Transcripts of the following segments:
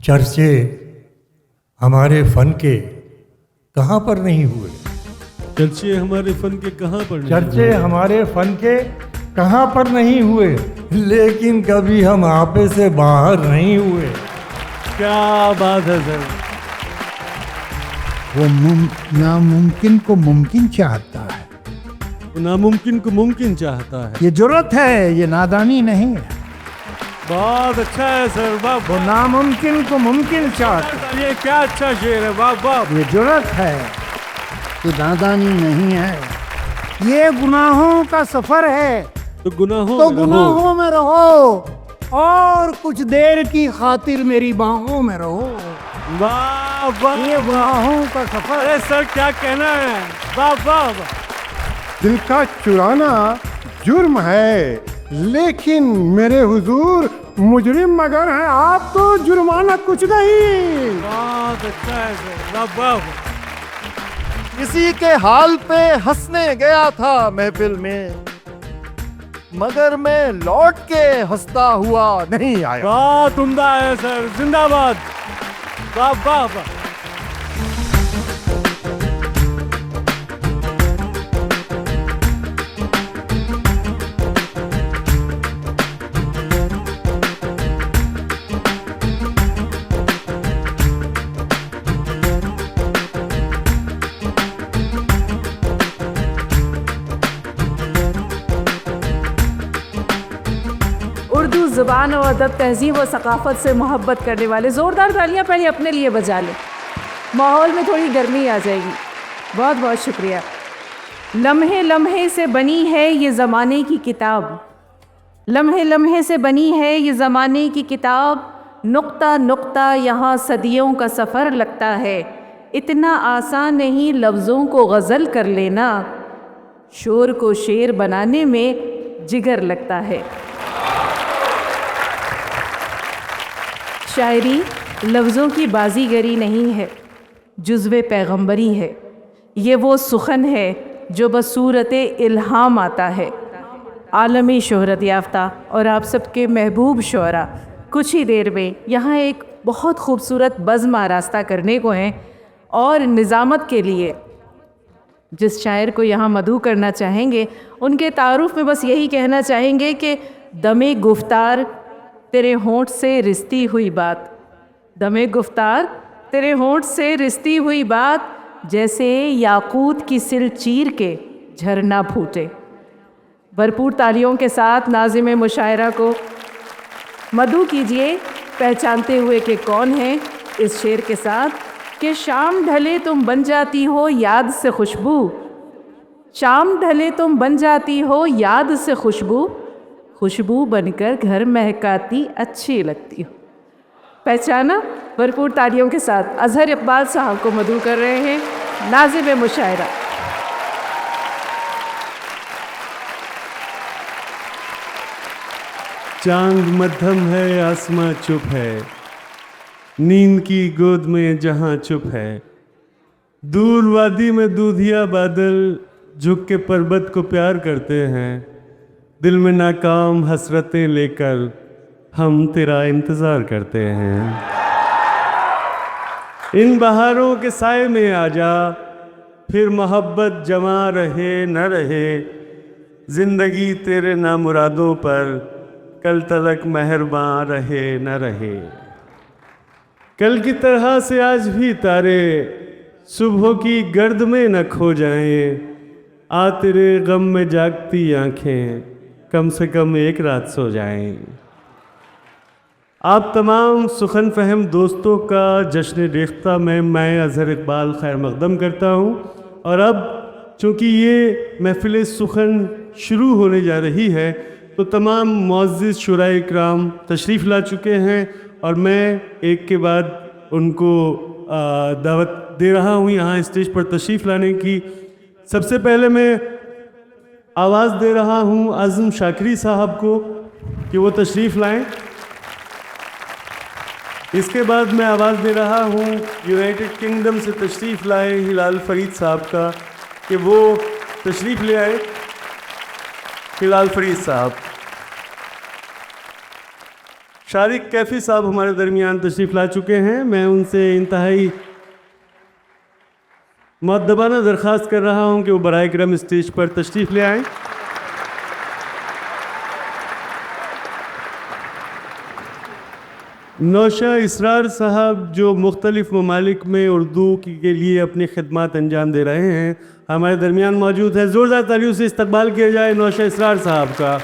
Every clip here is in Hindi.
चर्चे हमारे फन के कहाँ पर नहीं हुए। चर्चे हमारे फन के कहाँ पर नहीं चर्चे हुए। हमारे फन के कहाँ पर नहीं हुए, लेकिन कभी हम आपे से बाहर नहीं हुए। क्या बात है सर। वो नामुमकिन को मुमकिन चाहता है, वो नामुमकिन को मुमकिन चाहता है। ये जुर्रत है, ये नादानी नहीं है। बहुत अच्छा है सर, वाह। वो नामुमकिन को मुमकिन चाहता है, ये क्या अच्छा शेर है, वाह वाह। ये जुर्रत है, ये नादानी नहीं है। ये गुनाहों का सफर है, तो गुनाहों तो में रहो। गुनाहों में रहो और कुछ देर की खातिर मेरी बाहों में रहो। वाह वाह। ये गुनाहों का सफर। अरे सर क्या कहना है, वाह वाह वाह। दिल का चुराना जुर्म है, लेकिन मेरे हुजूर मुजरिम मगर हैं आप, तो जुर्माना कुछ नहीं। बहुत अच्छा है सर, वाह वाह वाह। किसी के हाल पे हंसने गया था महफिल में, मगर मैं लौट के हंसता हुआ नहीं आया। बहुत उम्दा है सर, जिंदाबाद, वाह वाह वाह। उर्दू ज़ुबान और अदब, तहज़ीब और सकाफ़त से मोहब्बत करने वाले ज़ोरदार तालियां पहले अपने लिए बजा लें। माहौल में थोड़ी गर्मी आ जाएगी। बहुत बहुत शुक्रिया। लम्हे लम्हे से बनी है ये ज़माने की किताब, लम्हे लम्हे से बनी है ये ज़माने की किताब, नुक्ता नुक्ता यहाँ सदियों का सफ़र लगता है। इतना आसान नहीं लफ्ज़ों को गज़ल कर लेना, शोर को शेर बनाने में जिगर लगता है। शायरी लफ्ज़ों की बाजीगरी नहीं है, जुज़्वे पैगंबरी है। ये वो सुखन है जो बसूरत इल्हाम आता है। आलमी शोहरत याफ्ता और आप सबके महबूब शुअरा कुछ ही देर में यहाँ एक बहुत खूबसूरत बज़्म आरास्ता करने को हैं, और निज़ामत के लिए जिस शायर को यहाँ मदहू करना चाहेंगे उनके तारुफ में बस यही कहना चाहेंगे कि दमे गुफ्तार तेरे होंठ से रिश्ती हुई बात, दमे गुफ्तार तेरे होंठ से रिश्ती हुई बात, जैसे याकूत की सिल चीर के झरना फूटे। भरपूर तालियों के साथ नाज़िम मुशायरा को मदहू कीजिए, पहचानते हुए कि कौन है इस शेर के साथ कि शाम ढले तुम बन जाती हो याद से खुशबू, शाम ढले तुम बन जाती हो याद से खुशबू, खुशबू बनकर घर महकाती अच्छी लगती हो। पहचाना? भरपूर तालियों के साथ अजहर इकबाल साहब को मदहू कर रहे हैं नाज़िम मुशायरा। चांद मध्यम है, आसमां चुप है, नींद की गोद में जहां चुप है, दूर वादी में दूधिया बादल झुक के पर्वत को प्यार करते हैं, दिल में नाकाम हसरतें लेकर हम तेरा इंतज़ार करते हैं। इन बहारों के साए में आजा, फिर मोहब्बत जमा रहे न रहे, ज़िंदगी तेरे नामुरादों पर कल तलक मेहरबान रहे न रहे। कल की तरह से आज भी तारे सुबह की गर्द में न खो जाएं, आ तेरे गम में जागती आँखें कम से कम एक रात सो जाएं। आप तमाम सुखन फहम दोस्तों का जश्न रेख्ता में मैं अजहर इकबाल खैर मकदम करता हूँ। और अब चूँकि ये महफिल सुखन शुरू होने जा रही है तो तमाम मुअज़्ज़िज़ शुराए इकराम तशरीफ़ ला चुके हैं और मैं एक के बाद उनको दावत दे रहा हूँ यहाँ स्टेज पर तशरीफ़ लाने की। सबसे पहले मैं आवाज़ दे रहा हूँ आज़म शाकिरी साहब को कि वो तशरीफ़ लाएं। इसके बाद मैं आवाज़ दे रहा हूँ यूनाइटेड किंगडम से तशरीफ़ लाए हिलाल फरीद साहब का कि वो तशरीफ़ ले आए। हिलाल फरीद साहब। शारिक कैफी साहब हमारे दरमियान तशरीफ़ ला चुके हैं। मैं उनसे इंतहाई मुअद्दबाना दरख्वास्त कर रहा हूं कि वो बराए करम स्टेज पर तशरीफ़ ले आएँ। नौशा इसरार साहब जो मुख्तलिफ़ ममालिक में उर्दू के लिए अपनी खिदमत अंजाम दे रहे हैं, हमारे दरमियान मौजूद है। ज़ोरदार तालियों से इस्तकबाल किया जाए नौशा इसरार साहब का।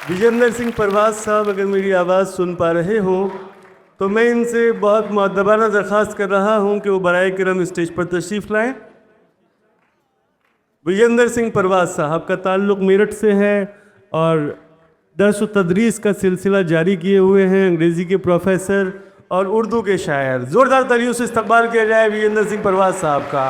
विजेंद्र सिंह परवाज साहब अगर मेरी आवाज़ सुन पा रहे हो तो मैं इनसे बहुत मुअद्दबाना दरख्वास्त कर रहा हूं कि वो बराए करम स्टेज पर तशरीफ़ लाएँ। विजेंद्र सिंह परवाज साहब का ताल्लुक़ मेरठ से है और दर्स व तदरीस का सिलसिला जारी किए हुए हैं, अंग्रेज़ी के प्रोफेसर और उर्दू के शायर। ज़ोरदार तालियों से इस्तकबाल किया जाए विजेंद्र सिंह परवाज साहब का।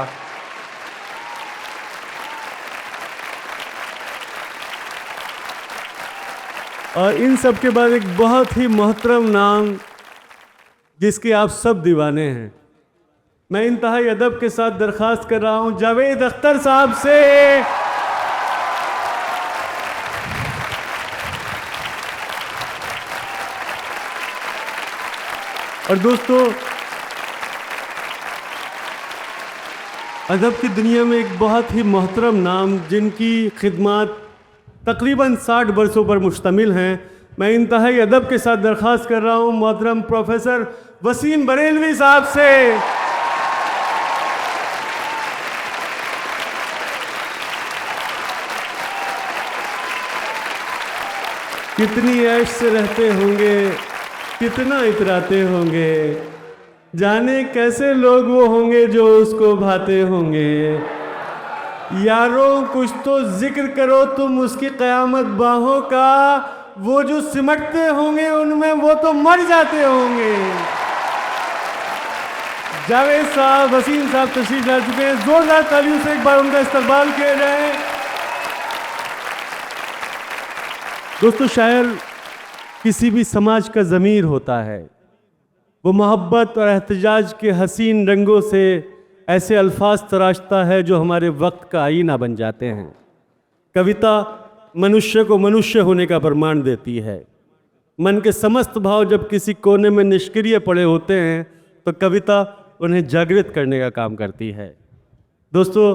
और इन सब के बाद एक बहुत ही मोहतरम नाम जिसके आप सब दीवाने हैं, मैं इंतहाई अदब के साथ दरख्वास्त कर रहा हूं जावेद अख्तर साहब से। और दोस्तों, अदब की दुनिया में एक बहुत ही मोहतरम नाम जिनकी खिदमत तकरीबन 60 बरसों पर मुश्तमिल हैं, मैं इंतहाई अदब के साथ दरख्वास्त कर रहा हूं मोहतरम प्रोफेसर वसीम बरेलवी साहब से। कितनी ऐश से रहते होंगे, कितना इतराते होंगे, जाने कैसे लोग वो होंगे जो उसको भाते होंगे। यारों कुछ तो जिक्र करो तुम उसकी क़यामत बाहों का, वो जो सिमटते होंगे उनमें वो तो मर जाते होंगे। जावेद साहब, वसीम साहब तशरीफ ला चुके हैं। जोरदार तालियों से एक बार उनका इस्तकबाल किया जाए। दोस्तों, शायर किसी भी समाज का ज़मीर होता है। वो मोहब्बत और एहतजाज के हसीन रंगों से ऐसे अल्फाज तराशता है जो हमारे वक्त का आईना बन जाते हैं। कविता मनुष्य को मनुष्य होने का प्रमाण देती है। मन के समस्त भाव जब किसी कोने में निष्क्रिय पड़े होते हैं तो कविता उन्हें जागृत करने का काम करती है। दोस्तों,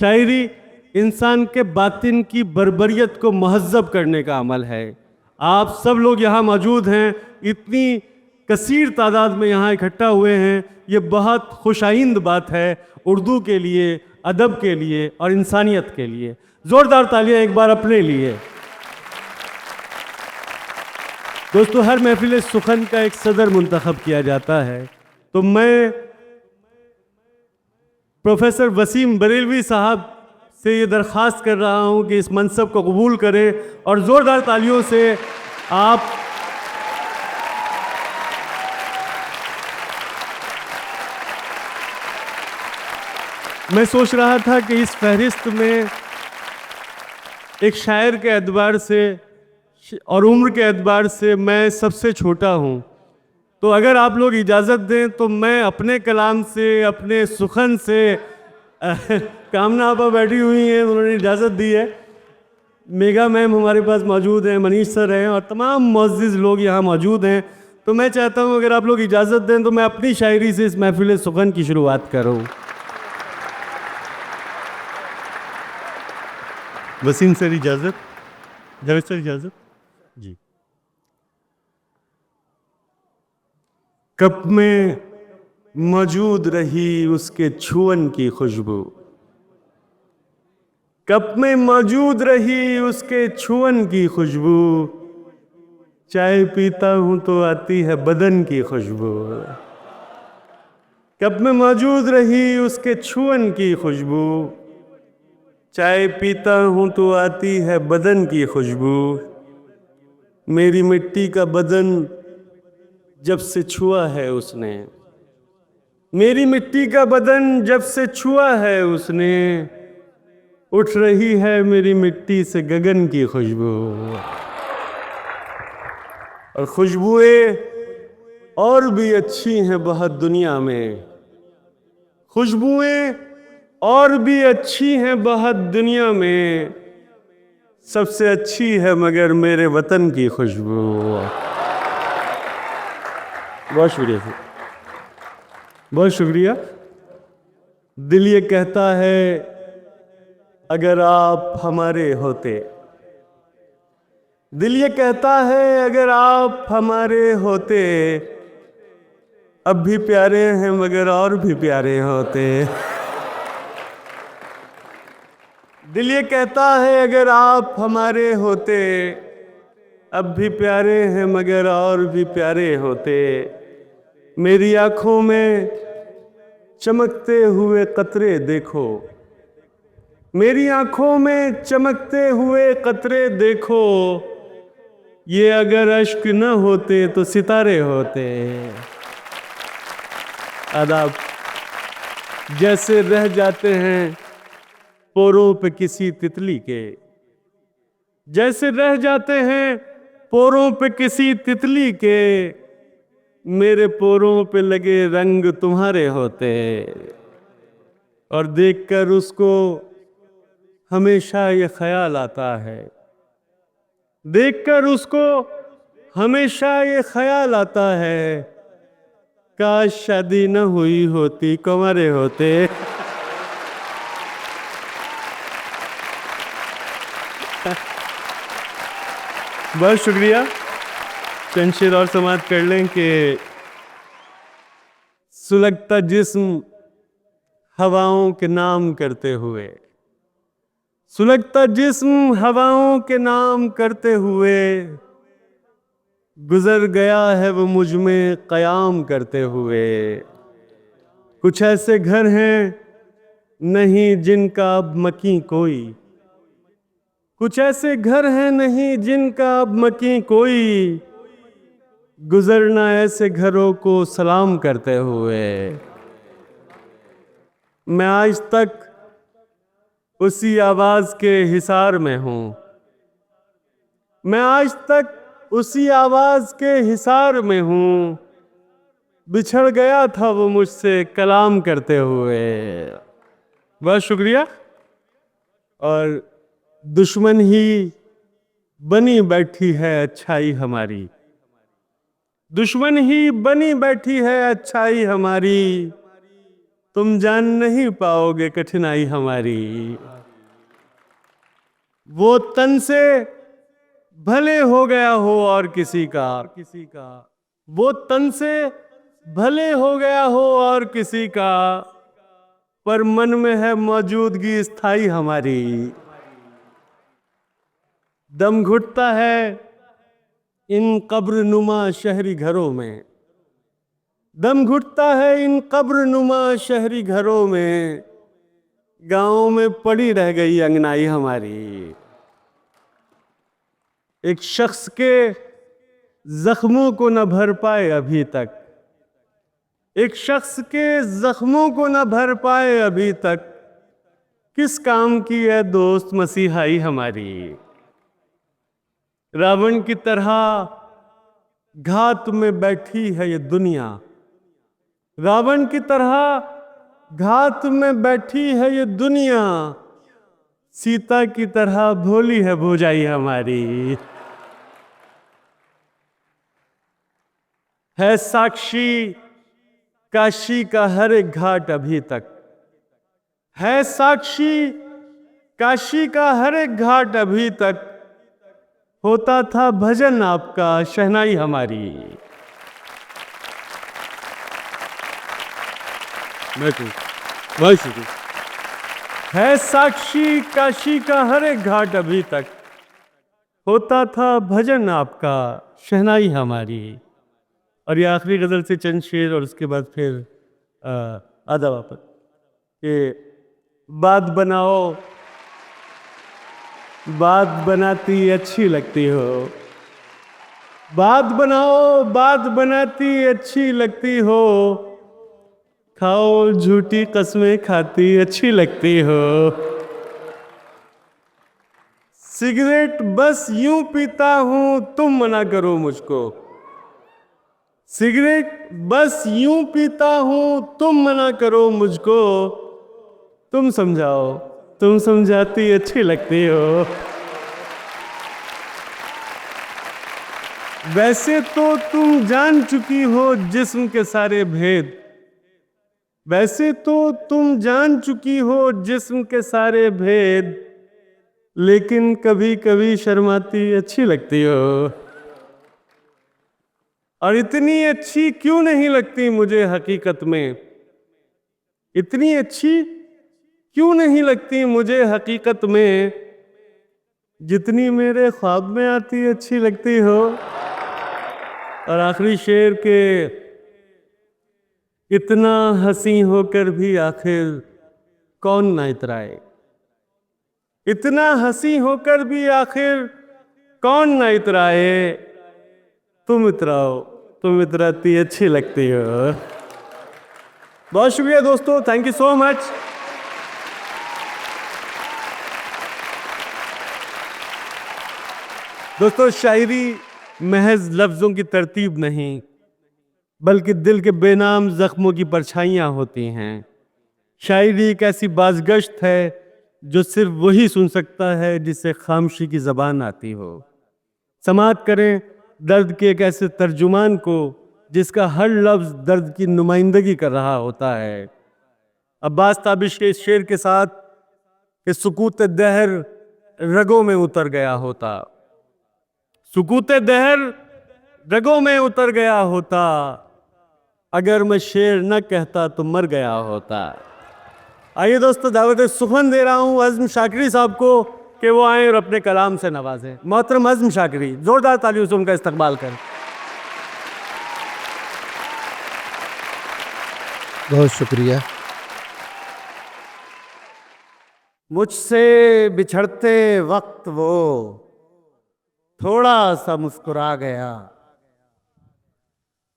शायरी इंसान के बातिन की बर्बरियत को महज़्ज़ब करने का अमल है। आप सब लोग यहाँ मौजूद हैं, इतनी कसीर तादाद में यहाँ इकट्ठा हुए हैं, ये बहुत खुशाइंद बात है उर्दू के लिए, अदब के लिए और इंसानियत के लिए। ज़ोरदार तालियां एक बार अपने लिए। दोस्तों, हर महफिल सुखन का एक सदर मुंतखब किया जाता है, तो मैं प्रोफेसर वसीम बरेलवी साहब से ये दरख्वास्त कर रहा हूँ कि इस मनसब को कबूल करें और ज़ोरदार तालियों से आप मैं सोच रहा था कि इस फहरिस्त में एक शायर के एतबार से और उम्र के एतबार से मैं सबसे छोटा हूँ, तो अगर आप लोग इजाज़त दें तो मैं अपने कलाम से, अपने सुखन से कामना आपा बैठी हुई हैं, उन्होंने इजाज़त दी है। मेगा मैम हमारे पास मौजूद हैं, मनीष सर हैं और तमाम मुअज़्ज़िज़ लोग यहाँ मौजूद हैं। तो मैं चाहता हूँ अगर आप लोग इजाज़त दें तो मैं अपनी शायरी से इस महफिल सुखन की शुरुआत करूँ। वसीम सर इजाज़त, जावेद सर इजाज़त जी। कप में मौजूद रही उसके छुअन की खुशबू, कप में मौजूद रही उसके छुअन की खुशबू, चाय पीता हूँ तो आती है बदन की खुशबू। कप में मौजूद रही उसके छुअन की खुशबू, चाय पीता हूँ तो आती है बदन की खुशबू। मेरी मिट्टी का बदन जब से छुआ है उसने, मेरी मिट्टी का बदन जब से छुआ है उसने, उठ रही है मेरी मिट्टी से गगन की खुशबू। और खुशबुएं और भी अच्छी हैं बहुत दुनिया में, खुशबुएं और भी अच्छी हैं बहुत दुनिया में, सबसे अच्छी है मगर मेरे वतन की खुशबू। बहुत शुक्रिया सर, बहुत शुक्रिया। दिल ये कहता है अगर आप हमारे होते, दिल ये कहता है अगर आप हमारे होते, अब भी प्यारे हैं मगर और भी प्यारे होते। दिल ये कहता है अगर आप हमारे होते, अब भी प्यारे हैं मगर और भी प्यारे होते। मेरी आंखों में चमकते हुए कतरे देखो, मेरी आंखों में चमकते हुए कतरे देखो, ये अगर अश्क न होते तो सितारे होते। आदाब। जैसे रह जाते हैं पोरों पे किसी तितली के, जैसे रह जाते हैं पोरों पे किसी तितली के, मेरे पोरों पे लगे रंग तुम्हारे होते। और देखकर उसको हमेशा ये ख्याल आता है, देखकर उसको हमेशा ये ख्याल आता है, काश शादी न हुई होती कुंवारे होते। बहुत शुक्रिया। चंद शेर और समाप्त कर लें कि सुलगता जिस्म हवाओं के नाम करते हुए, सुलगता जिस्म हवाओं के नाम करते हुए, गुजर गया है वो मुझ में क़याम करते हुए। कुछ ऐसे घर हैं नहीं जिनका अब मकीं कोई, कुछ ऐसे घर हैं नहीं जिनका अब मकीं कोई, गुजरना ऐसे घरों को सलाम करते हुए। मैं आज तक उसी आवाज़ के हिसार में हूँ, मैं आज तक उसी आवाज़ के हिसार में हूँ, बिछड़ गया था वो मुझसे कलाम करते हुए। बहुत शुक्रिया। और दुश्मन ही बनी बैठी है अच्छाई हमारी, दुश्मन ही बनी बैठी है अच्छाई हमारी, तुम जान नहीं पाओगे कठिनाई हमारी। वो तन से भले हो गया हो और किसी का, वो तन से भले हो गया हो और किसी का, पर मन में है मौजूदगी स्थाई हमारी। दम घुटता है इन कब्र नुमा शहरी घरों में, दम घुटता है इन कब्र नुमा शहरी घरों में, गाँव में पड़ी रह गई अंगनाई हमारी। एक शख्स के जख्मों को न भर पाए अभी तक, एक शख्स के जख्मों को न भर पाए अभी तक, किस काम की है दोस्त मसीहाई हमारी। रावण की तरह घात में बैठी है ये दुनिया, रावण की तरह घात में बैठी है ये दुनिया, सीता की तरह भोली है भौजाई हमारी। है साक्षी काशी का हर एक घाट अभी तक, है साक्षी काशी का हर एक घाट अभी तक, होता था भजन आपका शहनाई हमारी। बहुत शुक्रिया। है साक्षी काशी का हर एक घाट अभी तक, होता था भजन आपका शहनाई हमारी। और ये आखिरी गज़ल से चंद शेर और उसके बाद फिर आधा वापस कि बात बनाओ, बात बनाती अच्छी लगती हो, बात बनाओ बात बनाती अच्छी लगती हो, खाओ झूठी कस्में खाती अच्छी लगती हो। सिगरेट बस यूं पीता हूं तुम मना करो मुझको, सिगरेट बस यूं पीता हूं तुम मना करो मुझको, तुम समझाओ तुम समझाती अच्छी लगती हो। वैसे तो तुम जान चुकी हो जिस्म के सारे भेद, वैसे तो तुम जान चुकी हो जिस्म के सारे भेद, लेकिन कभी कभी शर्माती अच्छी लगती हो। और इतनी अच्छी क्यों नहीं लगती मुझे हकीकत में, इतनी अच्छी क्यों नहीं लगती मुझे हकीकत में, जितनी मेरे ख्वाब में आती अच्छी लगती हो। और आखिरी शेर के इतना हंसी होकर भी आखिर कौन ना इतराए, इतना हंसी होकर भी आखिर कौन ना इतराए, तुम इतराओ, तुम इतराती अच्छी लगती हो। बहुत शुक्रिया दोस्तों, थैंक यू सो मच। दोस्तों, शायरी महज लफ्ज़ों की तरतीब नहीं, बल्कि दिल के बेनाम जख्मों की परछाइयाँ होती हैं। शायरी एक ऐसी बाज़गश्त है जो सिर्फ वही सुन सकता है जिसे खामोशी की ज़बान आती हो। समाअत करें दर्द के एक ऐसे तर्जुमान को जिसका हर लफ्ज़ दर्द की नुमाइंदगी कर रहा होता है। अब्बास ताबिश के इस शेर के साथ कि सुकूत दहर रगों में उतर गया होता, सुकूत दहर रगों में उतर गया होता, अगर मैं शेर न कहता तो मर गया होता। आइए दोस्तों, दावत सुखन दे रहा हूँ अज़्म शाकिरी साहब को कि वो आए और अपने कलाम से नवाजें। मोहतरम अज़्म शाकिरी, जोरदार तालियों से उनका इस्तकबाल करें। बहुत शुक्रिया। मुझसे बिछड़ते वक्त वो थोड़ा सा मुस्कुरा गया,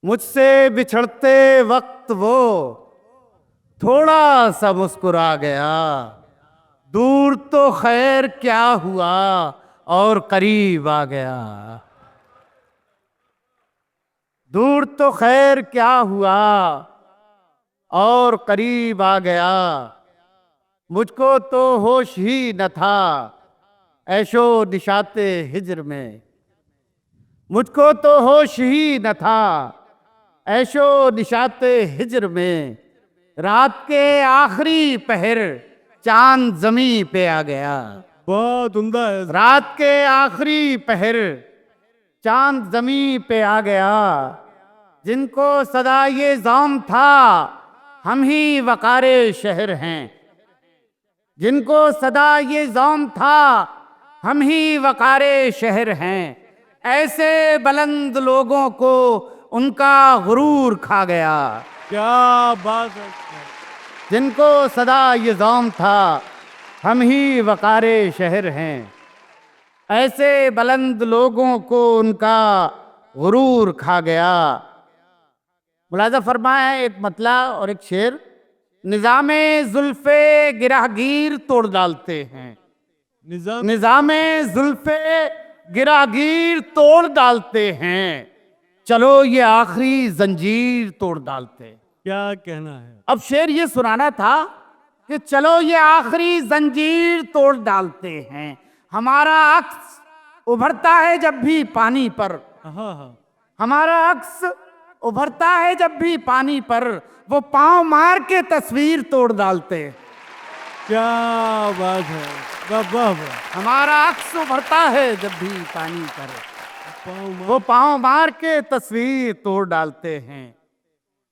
मुझसे बिछड़ते वक्त वो थोड़ा सा मुस्कुरा गया, दूर तो खैर क्या हुआ और करीब आ गया, दूर तो खैर क्या हुआ और करीब आ गया, मुझको तो होश ही न था ऐशो निशाते हिज्र में, मुझको तो होश ही न था ऐशो निशाते हिज्र में, रात के आखिरी पहर चांद जमी पे आ गया। बहुत उम्दा है। रात के आखिरी पहर चांद जमी पे आ गया, जिनको सदा ये ज़ौम था हम ही वकारे शहर हैं, जिनको सदा ये ज़ौम था हम ही वकारे शहर हैं, ऐसे बुलंद लोगों को उनका गुरूर खा गया। क्या बात है। जिनको सदा ये ज़ौम था हम ही वकारे शहर हैं, ऐसे बुलंद लोगों को उनका गुरूर खा गया। मुलाज़ा फरमाया है एक मतला और एक शेर, निज़ामे जुल्फ़े गिरागीर तोड़ डालते हैं, निज़ामे जुल्फ़े गिरागीर तोड़ डालते हैं, चलो ये आखिरी जंजीर तोड़ डालते हैं। क्या कहना है। अब शेर ये सुनाना था कि चलो ये आखिरी जंजीर तोड़ डालते हैं, हमारा अक्स उभरता है जब भी पानी पर, हमारा अक्स उभरता है जब भी पानी पर, वो पांव मार के तस्वीर तोड़ डालते हैं। क्या बात है, वाह वाह वाह। हमारा अक्स उभरता है जब भी पानी पर, वो पांव मार के तस्वीर तोड़ डालते हैं,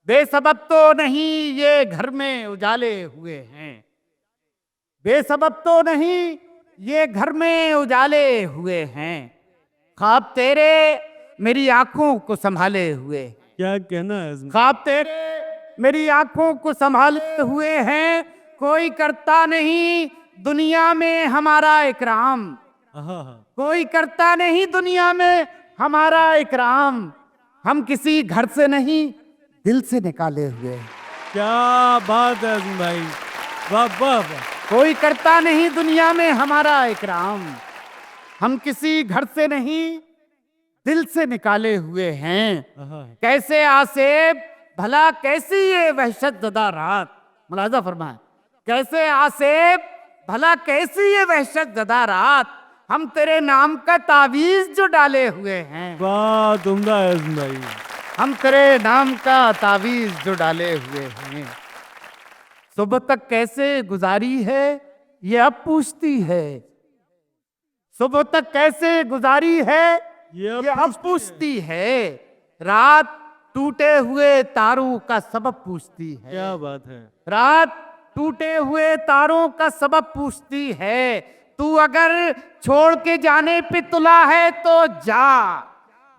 बेसबब तो नहीं ये घर में उजाले हुए हैं, बेसबब तो नहीं ये घर में उजाले हुए हैं, ख्वाब तेरे मेरी आंखों को संभाले हुए। क्या कहना है। ख्वाब तेरे मेरी आंखों को संभाले हुए हैं, कोई करता नहीं दुनिया में हमारा इकराम, कोई करता नहीं दुनिया में हमारा इकराम, हम किसी घर से नहीं दिल से निकाले हुए। क्या बात है आज़म भाई, वाह वाह वाह। कोई करता नहीं दुनिया में हमारा इकराम, हम किसी घर से नहीं दिल से निकाले हुए हैं, कैसे आसेब भला कैसी ये वहशत ज़दा रात। मुलाज़ा फरमाए, कैसे आसेब भला कैसी ये वहशत ज़दा रात, हम तेरे नाम का तावीज जो डाले हुए हैं, वाह उम्दा है आज़म भाई। हम तेरे नाम का तावीज जो डाले हुए हैं। सुबह तक कैसे गुजारी है ये अब पूछती है, सुबह तक कैसे गुजारी है ये अब पूछती है। रात टूटे हुए तारों का सबब पूछती है, क्या बात है। रात टूटे हुए तारों का सबब पूछती है। तू अगर छोड़ के जाने पे तुला है तो जा,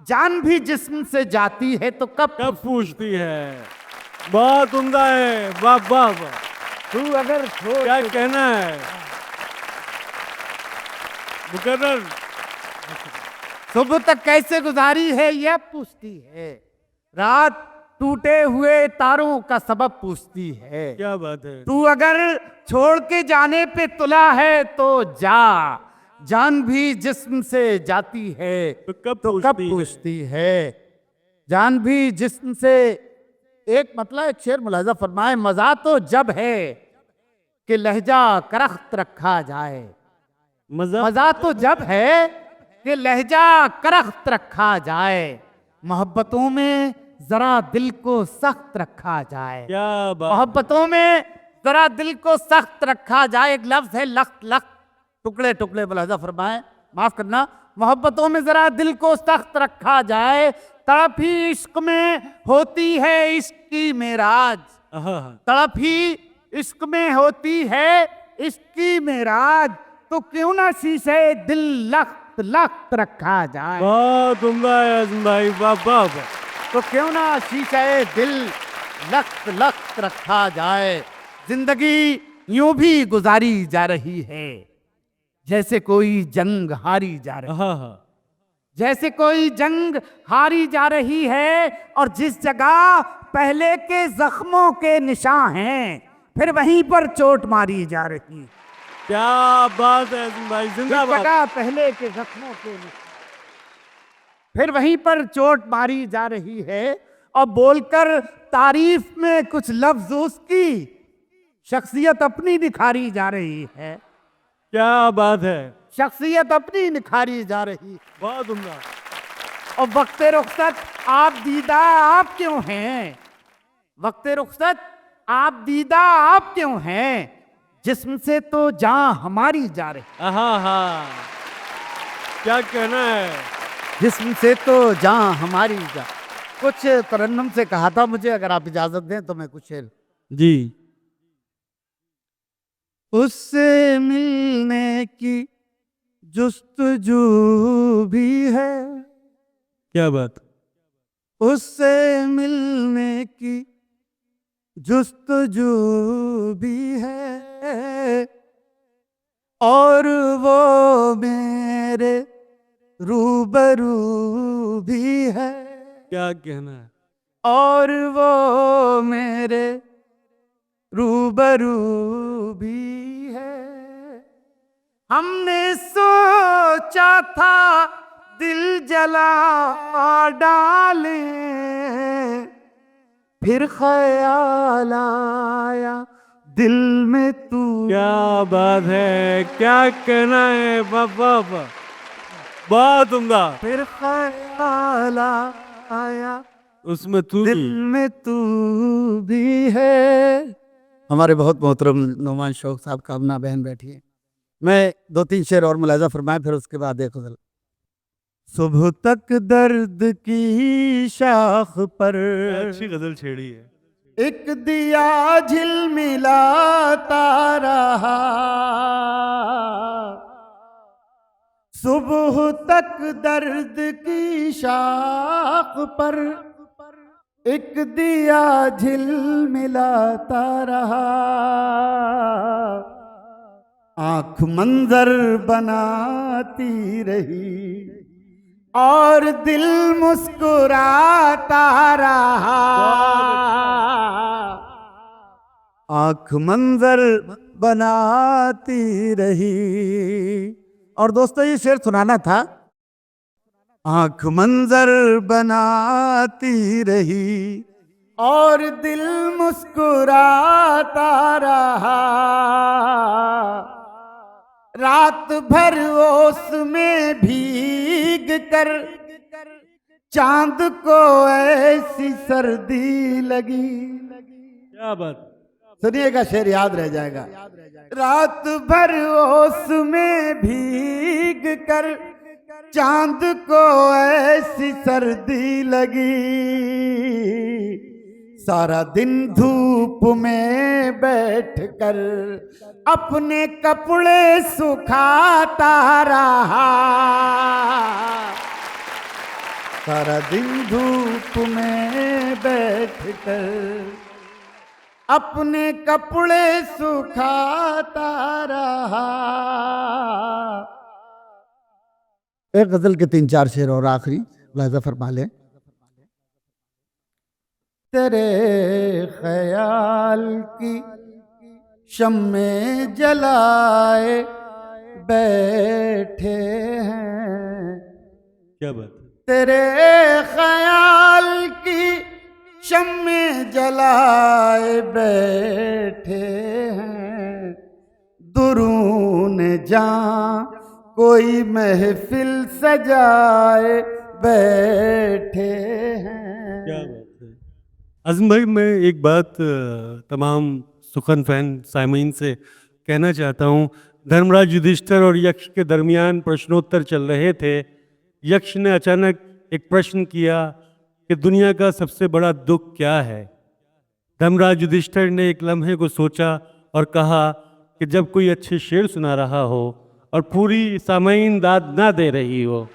जान भी जिस्म से जाती है तो कब कब पूछती है। बहुत उम्दा है, वाह वाह वाह। तू अगर छोड़ क्या कहना है मुकर्रर। सुबह तक कैसे गुजारी है यह पूछती है। रात टूटे हुए तारों का सबब पूछती है। क्या बात है। तू अगर छोड़ के जाने पे तुला है तो जा, जान भी जिस्म से जाती है तो कब पूछती है। जान भी जिस्म से, एक मतलब एक शेर मुलाजा फरमाए, मजा तो जब है कि लहजा करख्त रखा जाए। मजा तो जब है कि लहजा करख्त रखा जाए। मोहब्बतों में जरा दिल को सख्त रखा जाए। क्या बात। मोहब्बतों में जरा दिल को सख्त रखा जाए। एक लफ्ज है लख्त, लख्त टुकड़े टुकड़े मुलाजा फरमाए, माफ करना। मोहब्बतों में जरा दिल को सख्त रखा जाए। तड़प ही इश्क में होती है इश्क की मेराज, तड़प ही इश्क में होती है इश्क की मेराज। तो क्यों ना शीशे दिल लख्त लख्त रखा जाए। बहुत उम्दा है आज़म भाई, वाह वाह वाह। तो क्यों ना शीशे दिल लख्त लख्त रखा जाए। जिंदगी यूं भी गुजारी जा रही है जैसे कोई जंग हारी जा रही है, जैसे कोई जंग हारी जा रही है। और जिस जगह पहले के जख्मों के निशान हैं फिर वहीं पर चोट मारी जा रही है। क्या बात है आज़म भाई, जिंदाबाद। जगह पहले के जख्मों के निशान फिर वहीं पर चोट मारी जा रही है। और बोलकर तारीफ में कुछ लफ्ज उसकी शख्सियत अपनी निखारी जा रही है। क्या बात है। शख्सियत अपनी निखारी जा रही। बहुत उम्दा। और वक्ते रुखसत आप दीदा आप क्यों हैं, वक्ते रुखसत आप दीदा आप क्यों हैं। जिस्म से तो जान हमारी जा रही। हाँ, क्या कहना है। जिस्म से तो जान हमारी जा। कुछ तरन्नुम से कहा था मुझे, अगर आप इजाजत दें तो मैं कुछ शेर जी। उससे मिलने की जुस्तजू भी है, क्या बात। उससे मिलने की जुस्तजू भी है। और वो मेरे रूबरू भी है। क्या कहना है। और वो मेरे रूबरू भी है। हमने सोचा था दिल जला डाले, फिर ख्याल आया दिल में तू। क्या बात है, क्या कहना है। वाह वाह वाह, बहुत उम्दा। फिर ख्याल आया उसमें तू दिल में तू भी है। हमारे बहुत मोहतरम नुमान शौक साहब का अपना बहन बैठी है। मैं 2-3 शेर और मुलाजा फरमाए फिर उसके बाद देखो जरा। सुबह तक दर्द की शाख पर अच्छी गजल छेड़ी है। एक दिया झिलमिलाता रहा। सुबह तक दर्द की शाख पर एक दिया झिलमिलाता रहा। आंख मंजर बनाती रही और दिल मुस्कुराता रहा। आंख मंजर बनाती रही। और दोस्तों ये शेर सुनाना था। आंख मंजर बनाती रही और दिल मुस्कुराता रहा। रात भर ओस में भीग कर चांद को ऐसी सर्दी लगी। क्या बात। सुनिएगा, शेर याद रह जाएगा। रात भर ओस में भीग कर चांद को ऐसी सर्दी लगी। सारा दिन धूप में बैठकर अपने कपड़े सुखाता रहा। सारा दिन धूप में बैठकर अपने कपड़े सुखाता रहा। एक गजल के 3-4 शेर और आखिरी मुलाहिजा फरमा लें। तेरे ख्याल की शम्मे जलाए बैठे हैं। क्या बात। तेरे ख्याल की शम्मे जलाए बैठे हैं। दुरून जां कोई महफिल सजाए बैठे हैं। क्या बात है। आज़म भाई, मैं एक बात तमाम सुखन फैन सामीन से कहना चाहता हूँ। धर्मराज युधिष्ठिर और यक्ष के दरमियान प्रश्नोत्तर चल रहे थे। यक्ष ने अचानक एक प्रश्न किया कि दुनिया का सबसे बड़ा दुख क्या है। धर्मराज युधिष्ठिर ने एक लम्हे को सोचा और कहा कि जब कोई अच्छे शेर सुना रहा हो और पूरी सामाईन दाद ना दे रही हो।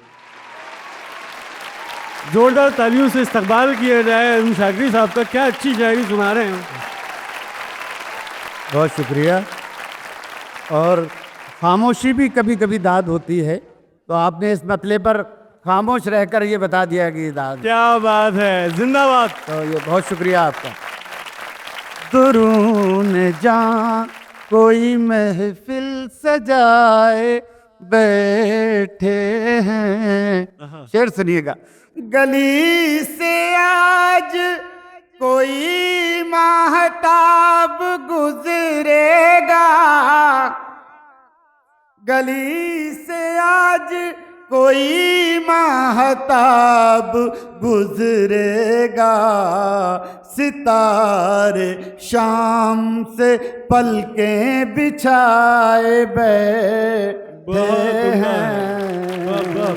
जोरदार तालियों से इस्तकबाल किया जाए अरुण शाकरी साहब का। क्या अच्छी शायरी सुना रहे हैं। बहुत शुक्रिया। और खामोशी भी कभी कभी दाद होती है, तो आपने इस मतले पर खामोश रहकर ये बता दिया कि दाद। क्या बात है, जिंदाबाद। तो ये बहुत शुक्रिया आपका। दुरून जां कोई महफिल सजाए बैठे हैं। शेर सुनिएगा। गली से आज कोई माहताब गुजरेगा। गली से आज कोई माहताब गुजरेगा। सितारे शाम से पलकें बिछाए बैठे हैं।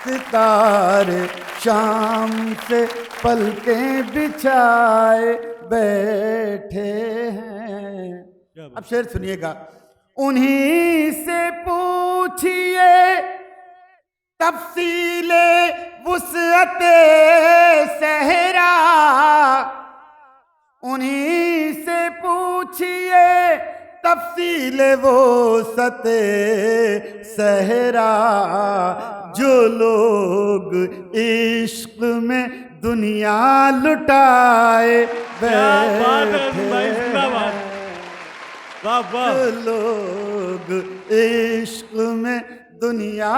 सितारे शाम से पलकें बिछाए बैठे हैं। अब शेर सुनिएगा। उन्हीं से पूछिए तफसीले वुसअते सहरा। उन्हीं से पूछिए तफसीले वुसअते सहरा। जो लोग इश्क में दुनिया लुटाए बैठे हैं। जो लोग इश्क में दुनिया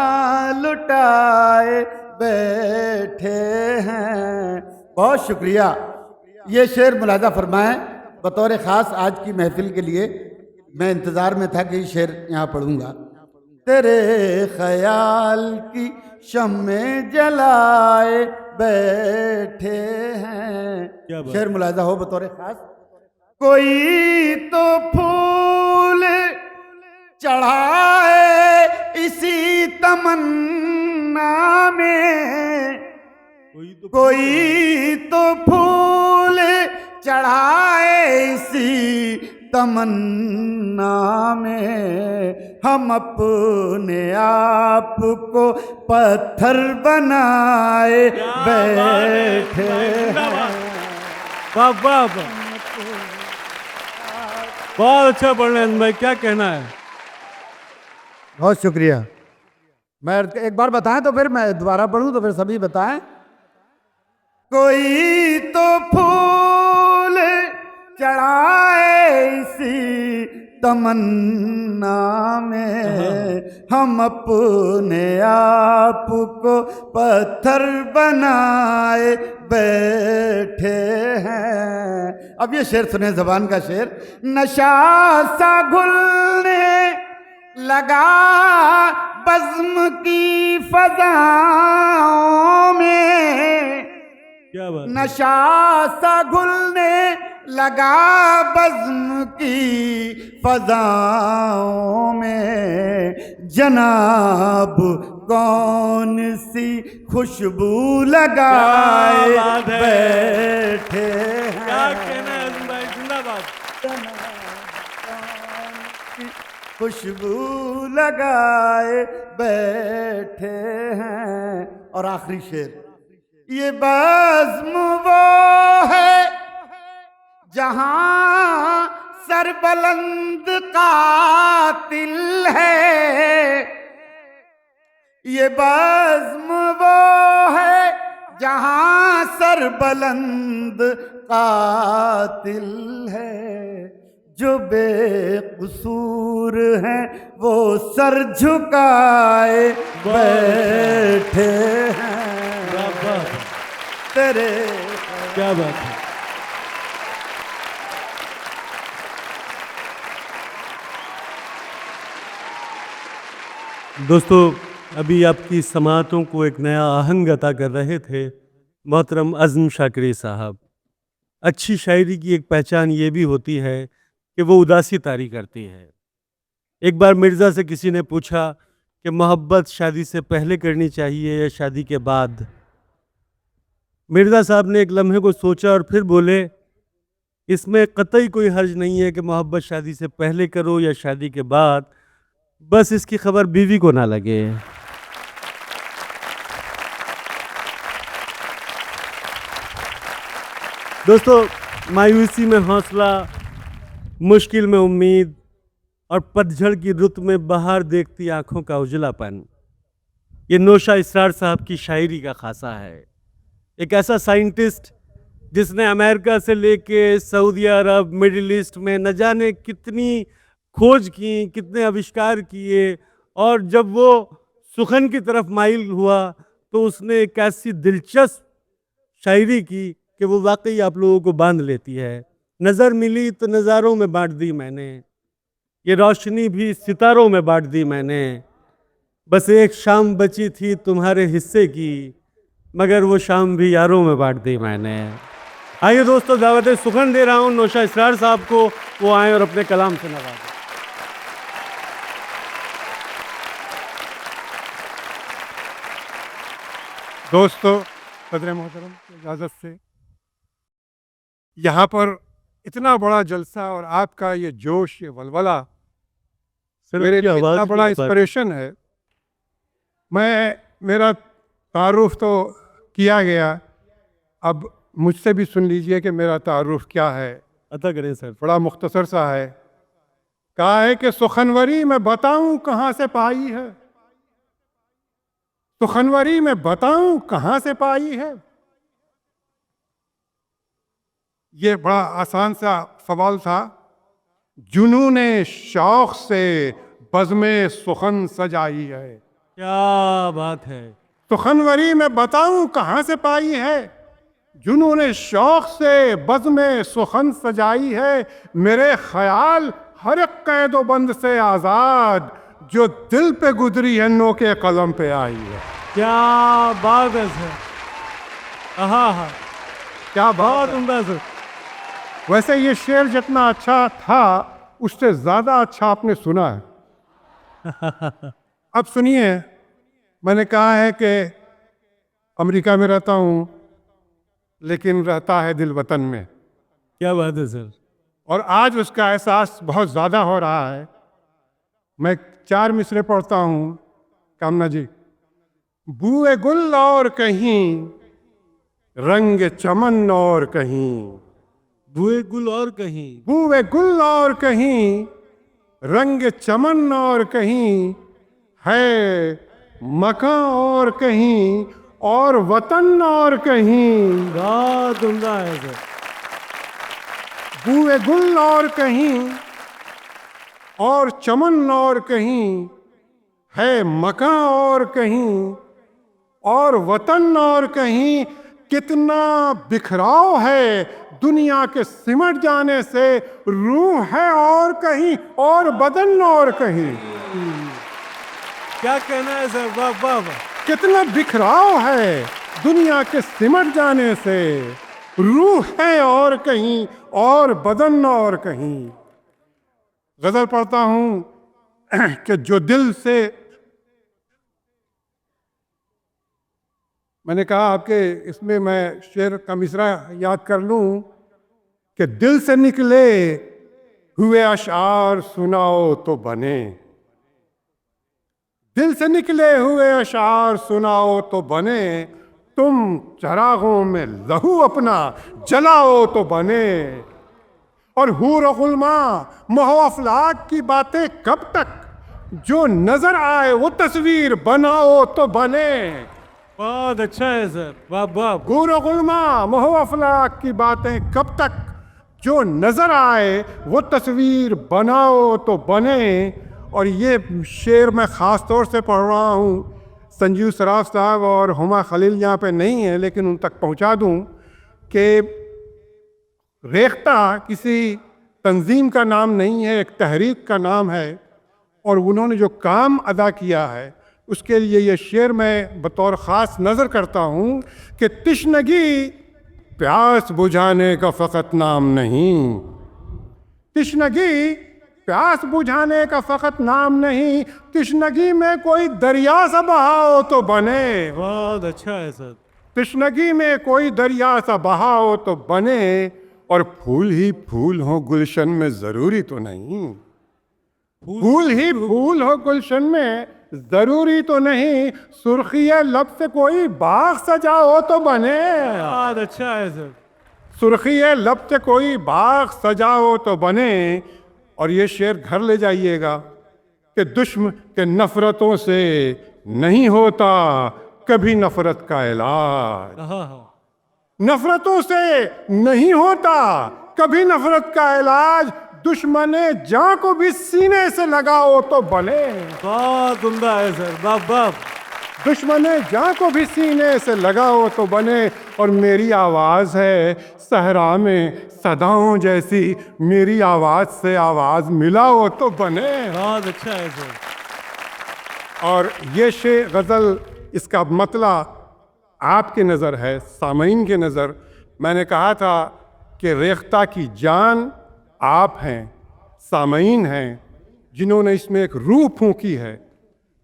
लुटाए बैठे हैं। बहुत शुक्रिया। ये शेर मुलाजा फरमाएं बतौर ख़ास आज की महफिल के लिए। मैं इंतज़ार में था कि ये शेर यहाँ पढ़ूँगा। तेरे ख्याल की शम्मे जलाए बैठे हैं। शेर मुलाजा हो बतौर ख़ास। कोई तो फूल चढ़ाए इसी तमन्ना में। कोई तो फूल चढ़ाए इसी तमन्ना में। हम अपने आप को पत्थर बनाए बैठे हैं। वाह वाह, बहुत अच्छा पढ़ रहे हैं भाई। क्या कहना है। बहुत शुक्रिया। मैं एक बार बताएं तो फिर मैं दोबारा पढ़ूं तो फिर सभी बताएं। कोई तो फूल चढ़ाए इसी तमन्ना में। हम अपने आप को पत्थर बनाए बैठे हैं। अब ये शेर सुने, जबान का शेर। नशा सा घुलने लगा बज़्म की फज़ाओं में, क्या बात है। नशा सा घुलने लगा बज़्म की फज़ाओं में। जनाब कौन सी खुशबू लगाए क्या बात है। बैठे क्या हैं, कहना है अज़म भाई, जिंदाबाद। खुशबू लगाए बैठे हैं। और आखिरी शेर, ये बज़्म वो है जहां सरबलंद कातिल है। ये बज़्म वो है जहां सरबलंद कातिल है। जो बेकसूर हैं वो सर झुकाए बैठे हैं तेरे। क्या बात है। दोस्तों, अभी आपकी समातों को एक नया आहंग अता कर रहे थे मोहतरम अज़्म शाकिरी साहब। अच्छी शायरी की एक पहचान ये भी होती है कि वो उदासी तारी करती है। एक बार मिर्ज़ा से किसी ने पूछा कि मोहब्बत शादी से पहले करनी चाहिए या शादी के बाद। मिर्ज़ा साहब ने एक लम्हे को सोचा और फिर बोले, इसमें कतई कोई हर्ज नहीं है कि मोहब्बत शादी से पहले करो या शादी के बाद, बस इसकी खबर बीवी को ना लगे। दोस्तों, मायूसी में हौसला, मुश्किल में उम्मीद और पतझड़ की रुत में बाहर देखती आंखों का उजलापन, ये नौशा इसरार साहब की शायरी का खासा है। एक ऐसा साइंटिस्ट जिसने अमेरिका से लेके सऊदी अरब, मिडिल ईस्ट में न जाने कितनी खोज की, कितने आविष्कार किए, और जब वो सुखन की तरफ माइल हुआ तो उसने एक ऐसी दिलचस्प शायरी की कि वो वाकई आप लोगों को बांध लेती है। नज़र मिली तो नज़ारों में बांट दी मैंने, ये रोशनी भी सितारों में बांट दी मैंने, बस एक शाम बची थी तुम्हारे हिस्से की, मगर वो शाम भी यारों में बांट दी मैंने। आइए दोस्तों, दावत सुखन दे रहा हूँ नौशा इसरार साहब को, वो आए और अपने कलाम से नवाजें। दोस्तों, कदर मोहतरम की इजाज़त से यहाँ पर इतना बड़ा जलसा और आपका ये जोश, ये वलवला मेरे लिए इतना बड़ा इंस्पिरेशन है। मेरा तारुफ तो किया गया, अब मुझसे भी सुन लीजिए कि मेरा तारुफ क्या है। अता करें सर। बड़ा मुख्तसर सा है। कहा है कि सुखनवरी मैं बताऊं कहाँ से पाई है, सुखनवरी मैं बताऊं कहाँ से पाई है। ये बड़ा आसान सा सवाल था। जुनूने शौक से बज़्मे सुखन सजाई है। क्या बात है। सुखनवरी में बताऊं कहाँ से पाई है, जुनूने शौक से बज़्मे सुखन सजाई है। मेरे ख्याल हर एक कैदो बंद से आज़ाद, जो दिल पे गुजरी है नो के कलम पे आई है। क्या बात है सर। हाँ, क्या बहुत बात। उम्दा सर। वैसे ये शेर जितना अच्छा था उससे ज़्यादा अच्छा आपने सुना है। अब सुनिए, मैंने कहा है कि अमेरिका में रहता हूँ लेकिन रहता है दिल वतन में। क्या बात है सर। और आज उसका एहसास बहुत ज़्यादा हो रहा है। मैं 4 मिसरे पढ़ता हूँ। कामना जी। बूए गुल और कहीं, रंग चमन और कहीं, बुए गुल और कहीं, बूए गुल और कहीं, रंग चमन और कहीं, है मकां और कहीं, और वतन और कहीं। बहुत उम्दा है सर। बूए गुल और कहीं, और चमन और कहीं, है मकां और कहीं, और वतन और कहीं, कितना बिखराव है दुनिया के सिमट जाने से, रूह है और कहीं और बदन और कहीं। क्या कहना है सर, वाह वाह वाह। कितना बिखराव है दुनिया के सिमट जाने से, रूह है और कहीं और बदन और कहीं। गजल पढ़ता हूं कि जो दिल से, मैंने कहा आपके इसमें मैं शेर का मिसरा याद कर लूं कि दिल से निकले हुए अशार सुनाओ तो बने, दिल से निकले हुए अशार सुनाओ तो बने, तुम चरागों में लहू अपना जलाओ तो बने। और हूर गुलमा मोह अफलाक की बातें कब तक, जो नजर आए वो तस्वीर बनाओ तो बने। बहुत अच्छा है सर, वाह वाह। हूर गुलमा मोह अफलाक की बातें कब तक, जो नजर आए वो तस्वीर बनाओ तो बने। और ये शेर मैं ख़ास तौर से पढ़ रहा हूँ, संजीव सराफ साहब और हुमा खलील यहाँ पे नहीं है लेकिन उन तक पहुँचा दूँ कि रेख्ता किसी तंजीम का नाम नहीं है, एक तहरीक का नाम है। और उन्होंने जो काम अदा किया है उसके लिए ये शेर मैं बतौर ख़ास नज़र करता हूँ कि तिश्नगी प्यास बुझाने का फ़कत नाम नहीं, तिश्नगी प्यास बुझाने का फ़कत नाम नहीं, तिश्नगी में कोई दरिया सा बहाओ तो बने। बहुत अच्छा है सर। तिश्नगी में कोई दरिया सा बहाओ तो बने, और फूल ही फूल हो गुलशन में ज़रूरी तो नहीं, फूल ही फूल हो गुलशन में ज़रूरी तो नहीं, सुर्खी लब से कोई बाग सजाओ तो बने। बहुत अच्छा है सर। सुर्खी लब से कोई बाग सजाओ तो बने। और ये शेर घर ले जाइएगा कि दुश्मन के नफ़रतों से नहीं होता कभी नफ़रत का इलाज, नफ़रतों से नहीं होता कभी नफ़रत का इलाज, दुश्मने जान को भी सीने से लगाओ तो बने। बहुत उम्दा है सर, वाह वाह। दुश्मने जान को भी सीने से लगाओ तो बने। और मेरी आवाज़ है सहरा में सदाओं जैसी, मेरी आवाज़ से आवाज़ मिलाओ तो बने। बहुत अच्छा है सर। और ये शेर गज़ल, इसका मतला आपके नज़र है, सामीन के नज़र। मैंने कहा था कि रेख्ता की जान आप हैं, सामीन हैं, जिन्होंने इसमें एक रूह फूंकी है।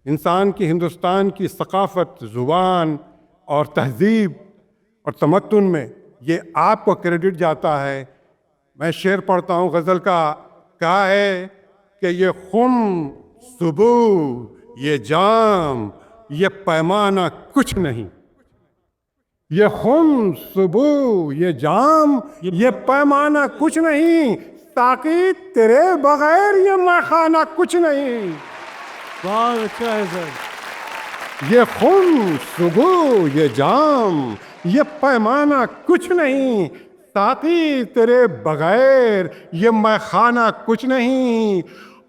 इंसान की, हिंदुस्तान की सकाफ़त, ज़ुबान और तहज़ीब और तमद्दुन में ये आपको क्रेडिट जाता है। मैं शेर पढ़ता हूँ गज़ल का, कहा है कि ये खुम सुबह ये जाम ये पैमाना कुछ नहीं, ये खुम सुबह ये जाम ये पैमाना कुछ नहीं, ताकि तेरे बगैर ये मैखाना कुछ नहीं। बहुत अच्छा है सर। ये खुम सुबह ये जाम ये पैमाना कुछ नहीं, साथी तेरे बगैर ये मैखाना कुछ नहीं।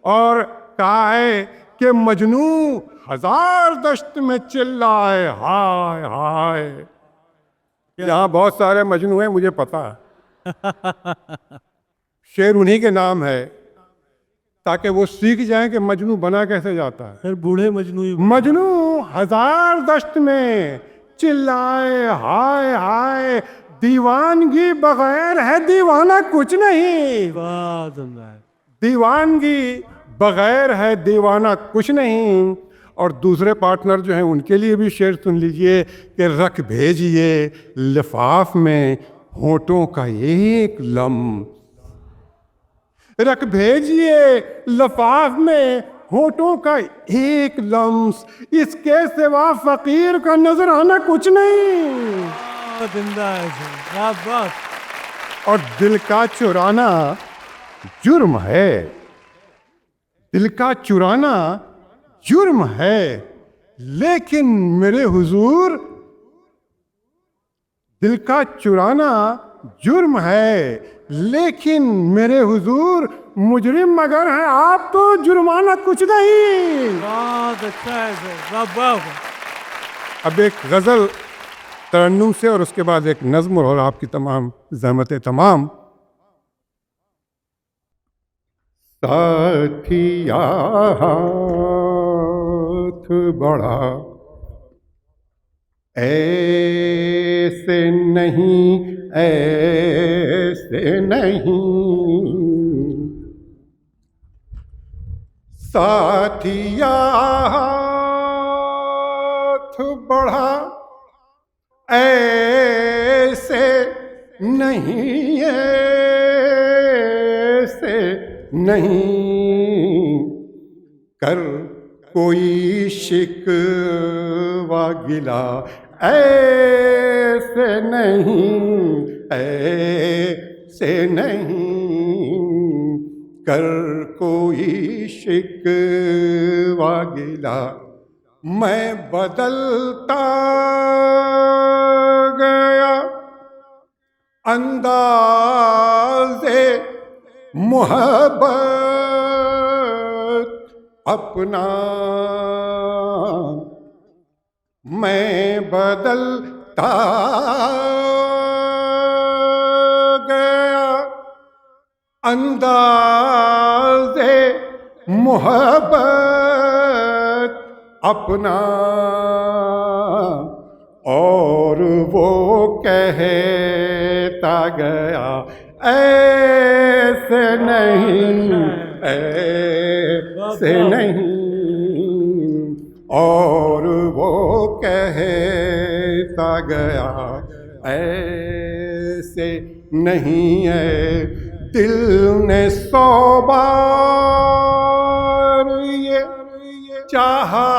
और कहा है कि मजनू हजार दश्त में चिल्लाए हाय हाय। यहाँ बहुत सारे मजनू हैं मुझे पता है, शेर उन्हीं के नाम है ताकि वो सीख जाएं कि मजनू बना कैसे जाता है। सर बूढ़े मजनू, मजनू हजार दश्त में चिल्लाए हाय हाय, दीवानगी बगैर है दीवाना कुछ नहीं। बहुत उम्दा है। दीवानगी बगैर है दीवाना कुछ नहीं। और दूसरे पार्टनर जो हैं उनके लिए भी शेर सुन लीजिए कि रख भेजिए लिफाफ में होठों का एक लम्स, रख भेजिए लिफाफ में होठों का एक लम्स, इसके सिवा फकीर का नजर आना कुछ नहीं। जिंदा है सर, वाह वाह। और दिल का चुराना जुर्म है, दिल का चुराना जुर्म है, लेकिन मेरे हुजूर दिल का चुराना जुर्म है, लेकिन मेरे हुजूर मुजरिम मगर हैं आप तो जुर्माना कुछ नहीं। बहुत अच्छा है सर, वाह वाह। अब एक गज़ल तरन्नुम से और उसके बाद एक नज़्म और आपकी तमाम ज़हमतें तमाम। साथिया हाथ बढ़ा ऐसे नहीं, ऐसे नहीं, साथिया हाथ बढ़ा ऐसे नहीं, ऐसे नहीं, कर कोई शिकवा गिला ऐसे नहीं, ऐसे नहीं, कर कोई शिकवा गिला। मैं बदलता गया अंदाज़े मोहब्बत अपना, मैं बदलता गया अंदाज़े मोहब्बत अपना, और वो कहता गया ऐसे नहीं, ऐसे नहीं, और वो कहता गया ऐसे नहीं है। दिल ने 100 बार ये चाहा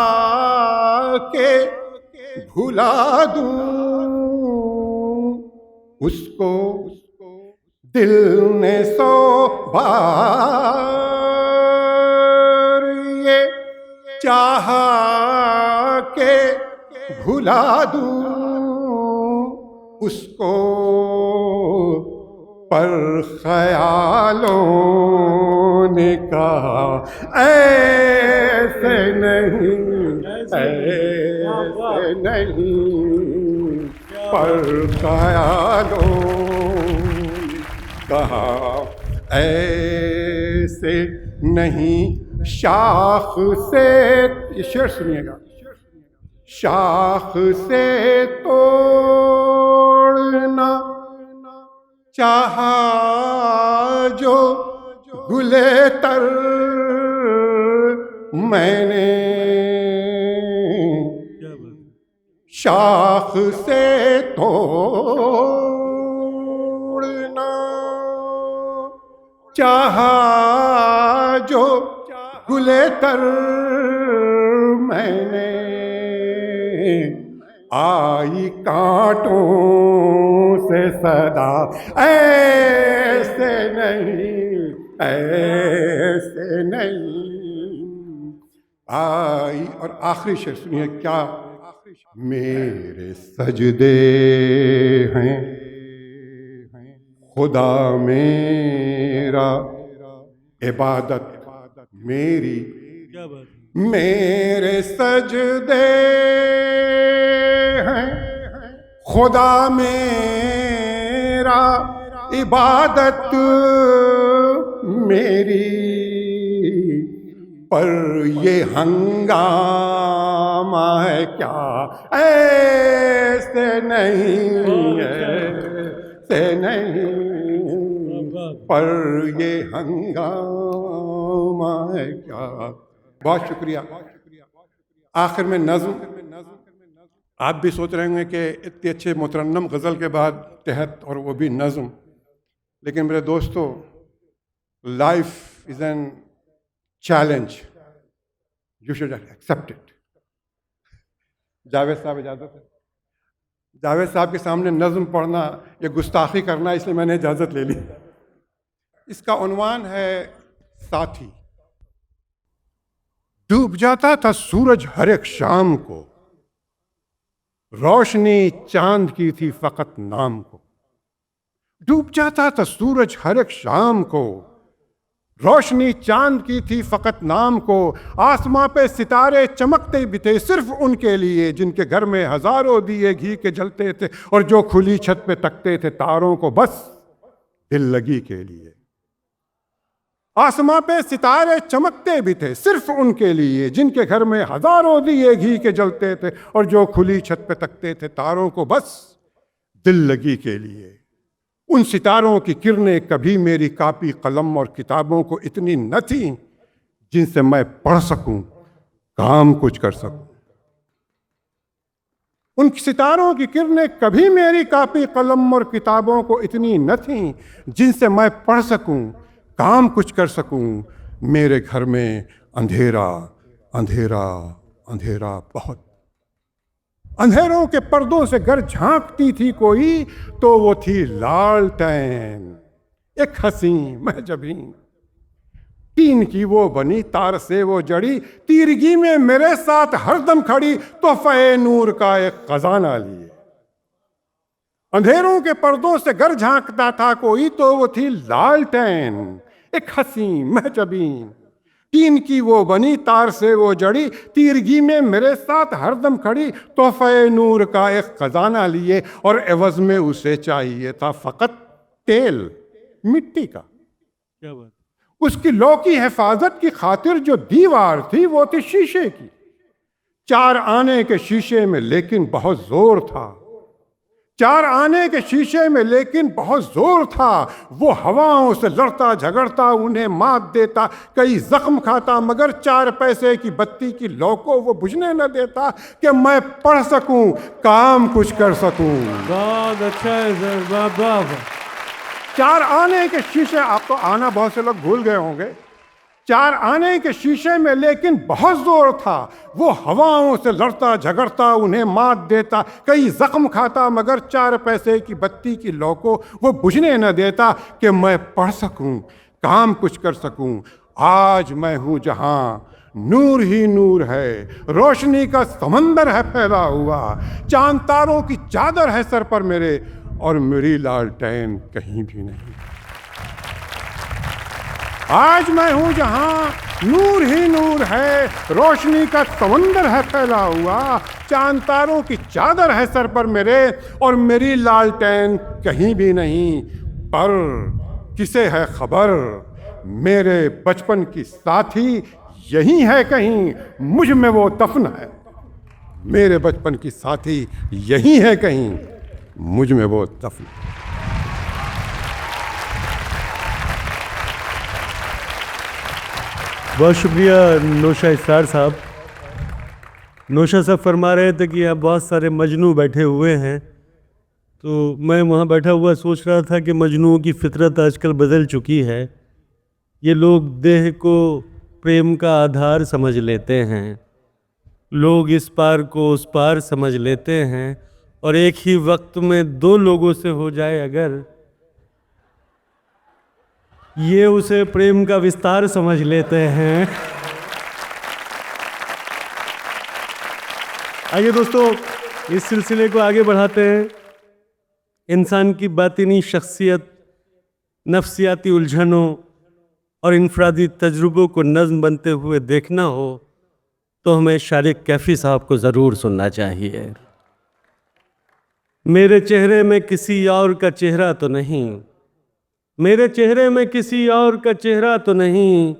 के भुला दूं उसको, दिल ने 100 बार ये चाहा के भुला दूं उसको, पर ख्यालों ने कहा ऐसे नहीं, ऐसे नहीं, पर ख्यालों ने कहा ऐसे नहीं। शाख से, ये शेर सुनिएगा, शाख से तोड़ना चाहा जो गुले तर मैंने, शाख से तोड़ना चाहा जो गुले तर मैंने, आई कांटों से सदा ऐसे नहीं, ऐसे नहीं आई। और आखिरी शेर सुनिए क्या, मेरे सजदे हैं खुदा मेरा इबादत मेरी, मेरे सजदे हैं खुदा मेरा इबादत मेरी, पर ये हंगामा है क्या ऐसे नहीं, ऐसे नहीं, पर ये हंगामा है क्या। बहुत शुक्रिया। आखिर में नज़्म, आप भी सोच रहे होंगे कि इतने अच्छे मुतरन्नम गज़ल के बाद तहत और वो भी नज़्म, लेकिन मेरे दोस्तों life is an challenge, you should accept it. Javed साहब इजाज़त है, जावेद साहब के सामने नज़्म पढ़ना या गुस्ताखी करना, इसलिए मैंने इजाज़त ले ली। इसका उन्वान है साथी। डूब जाता था सूरज हर एक शाम को, रोशनी चांद की थी फकत नाम को। डूब जाता था सूरज हर एक शाम को, रोशनी चांद की थी फकत नाम को, आसमां पे सितारे चमकते भी थे सिर्फ उनके लिए जिनके घर में हजारों दिए घी के जलते थे और जो खुली छत पे तकते थे तारों को बस दिल लगी के लिए। आसमां पे सितारे चमकते भी थे सिर्फ उनके लिए जिनके घर में हजारों दिए घी के जलते थे और जो खुली छत पे तकते थे तारों को बस दिल लगी के लिए। उन सितारों की किरणें कभी मेरी कापी कलम और किताबों को इतनी न थी जिनसे मैं पढ़ सकूं, काम कुछ कर सकूं। उन सितारों की किरणें कभी मेरी कापी कलम और किताबों को इतनी न थी जिनसे मैं पढ़ सकूं, काम कुछ कर सकूं। मेरे घर में अंधेरा अंधेरा अंधेरा बहुत। अंधेरों के पर्दों से घर झांकती थी कोई तो वो थी लालटेन, एक हंसी महजबी। टीन की वो बनी तार से वो जड़ी, तीरगी में मेरे साथ हरदम खड़ी, तोहफे नूर का एक खजाना लिए। अंधेरों के पर्दों से घर झांकता था कोई तो वो थी लालटेन, एक हंसी महजबी। टीन की वो बनी तार से वो जड़ी, तीरगी में मेरे साथ हरदम खड़ी, तोहफे नूर का एक खजाना लिए और एवज में उसे चाहिए था फकत तेल मिट्टी का। क्या बात। उसकी लौ की हिफाजत की खातिर जो दीवार थी वो थी शीशे की। 4 आने के शीशे में लेकिन बहुत जोर था, 4 आने के शीशे में लेकिन बहुत जोर था। वो हवाओं से लड़ता झगड़ता उन्हें मात देता, कई जख्म खाता मगर 4 पैसे की बत्ती की लौ को वो बुझने न देता कि मैं पढ़ सकूं, काम कुछ कर सकूं। बहुत अच्छा है सर, वाह वाह वाह। 4 आने के शीशे, आपको आना बहुत से लोग भूल गए होंगे। 4 आने के शीशे में लेकिन बहुत जोर था। वो हवाओं से लड़ता झगड़ता उन्हें मात देता, कई जख्म खाता मगर 4 पैसे की बत्ती की लौ को वो बुझने न देता कि मैं पढ़ सकूं, काम कुछ कर सकूं। आज मैं हूं जहां नूर ही नूर है, रोशनी का समंदर है फैला हुआ, चांद तारों की चादर है सर पर मेरे और मेरी लालटेन कहीं भी नहीं। आज मैं हूं जहां नूर ही नूर है, रोशनी का समंदर है फैला हुआ, चांद तारों की चादर है सर पर मेरे और मेरी लालटेन कहीं भी नहीं। पर किसे है खबर, मेरे बचपन की साथी यही है कहीं, मुझ में वो दफन है। मेरे बचपन की साथी यही है कहीं, मुझ में वो दफन है। बहुत शुक्रिया नौशा इसरार साहब। नौशा साहब फरमा रहे थे कि यहाँ बहुत सारे मजनू बैठे हुए हैं, तो मैं वहाँ बैठा हुआ सोच रहा था कि मजनुओं की फितरत आजकल बदल चुकी है। ये लोग देह को प्रेम का आधार समझ लेते हैं, लोग इस पार को उस पार समझ लेते हैं और एक ही वक्त में 2 लोगों से हो जाए अगर, ये उसे प्रेम का विस्तार समझ लेते हैं। आइए दोस्तों, इस सिलसिले को आगे बढ़ाते हैं। इंसान की बातिनी शख्सियत, नफ्सियाती उलझनों और इनफरादी तजुर्बों को नज़्म बनते हुए देखना हो तो हमें शारिक कैफ़ी साहब को ज़रूर सुनना चाहिए। मेरे चेहरे में किसी और का चेहरा तो नहीं, मेरे चेहरे में किसी और का चेहरा तो नहीं,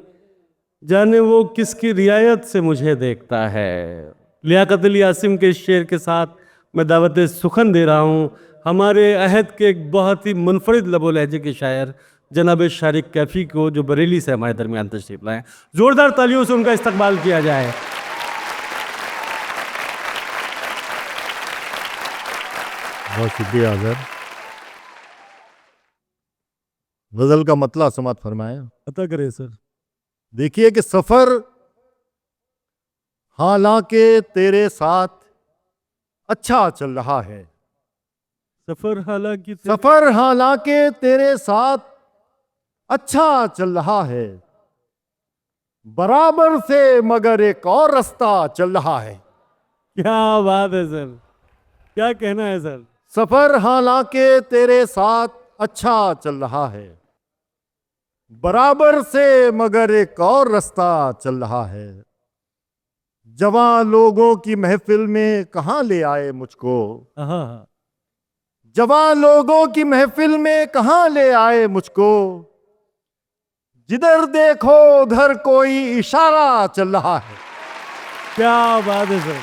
जाने वो किसकी रियायत से मुझे देखता है। लियाकत अली आसिम के इस शेर के साथ मैं दावत सुखन दे रहा हूँ हमारे अहद के एक बहुत ही मुनफरिद लबो लहजे के शायर जनाब शारिक कैफ़ी को, जो बरेली से हमारे दरमियान तशरीफ़ लाएँ। ज़ोरदार तालियों से उनका इस्तकबाल किया जाए। बहुत शुक्रिया अजहर। गजल का मतला समात फरमाया। अता करें सर। देखिए कि सफर हालांकि तेरे साथ अच्छा चल रहा है, सफर हालांकि तेरे साथ अच्छा चल रहा है, बराबर से मगर एक और रास्ता चल रहा है। क्या बात है सर, क्या कहना है सर। सफर हालांकि तेरे साथ अच्छा चल रहा है, बराबर से मगर एक और रास्ता चल रहा है। जवां लोगों की महफिल में कहाँ ले आए मुझको, हाँ, जवां लोगों की महफिल में कहाँ ले आए मुझको। जिधर देखो उधर कोई इशारा चल रहा है। क्या बात है सर।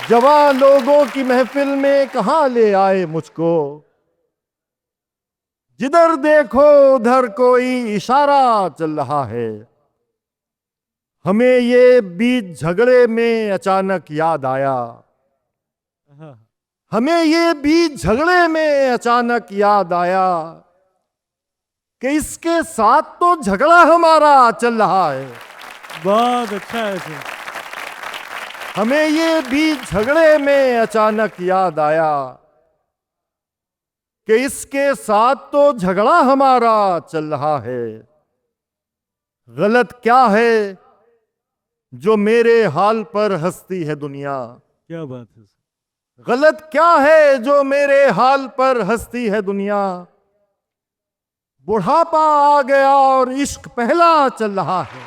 जवां लोगों की महफिल में कहाँ ले आए मुझको। जिधर देखो उधर कोई इशारा चल रहा है। हमें ये बीच झगड़े में अचानक याद आया। हमें ये बीच झगड़े में अचानक याद आया कि इसके साथ तो झगड़ा हमारा चल रहा है। बहुत अच्छा है सर। हमें ये बीच झगड़े में अचानक याद आया कि इसके साथ तो झगड़ा हमारा चल रहा है। गलत क्या है जो मेरे हाल पर हंसती है दुनिया। क्या बात है सर। गलत क्या है जो मेरे हाल पर हंसती है दुनिया। बुढ़ापा आ गया और इश्क पहला चल रहा है।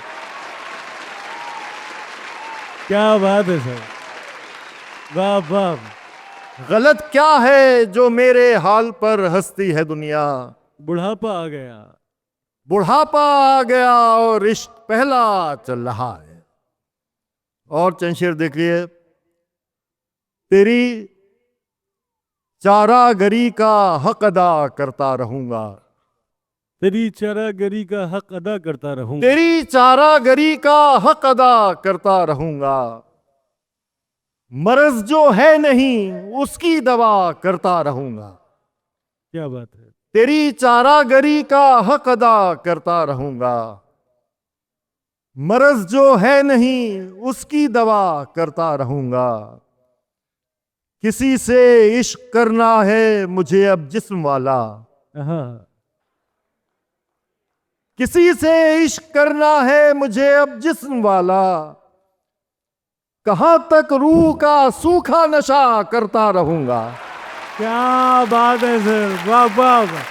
क्या बात है सर। वाह वाह। गलत क्या है जो मेरे हाल पर हंसती है दुनिया। बुढ़ापा आ गया। बुढ़ापा आ गया और इश्क पहला चल रहा है। और चंद शेर देखिए। तेरी चारागरी का हक अदा करता रहूंगा। तेरी चारागरी का हक अदा करता रहूंगा। तेरी चारागरी का हक अदा करता रहूंगा। मर्ज जो है नहीं उसकी दवा करता रहूंगा। क्या बात है। तेरी चारागरी का हक अदा करता रहूंगा। मर्ज जो है नहीं उसकी दवा करता रहूंगा। किसी से इश्क करना है मुझे अब जिस्म वाला। हाँ, किसी से इश्क करना है मुझे अब जिस्म वाला। कहां तक रूह का सूखा नशा करता रहूंगा। क्या बात है सर। वाह वाह वाह।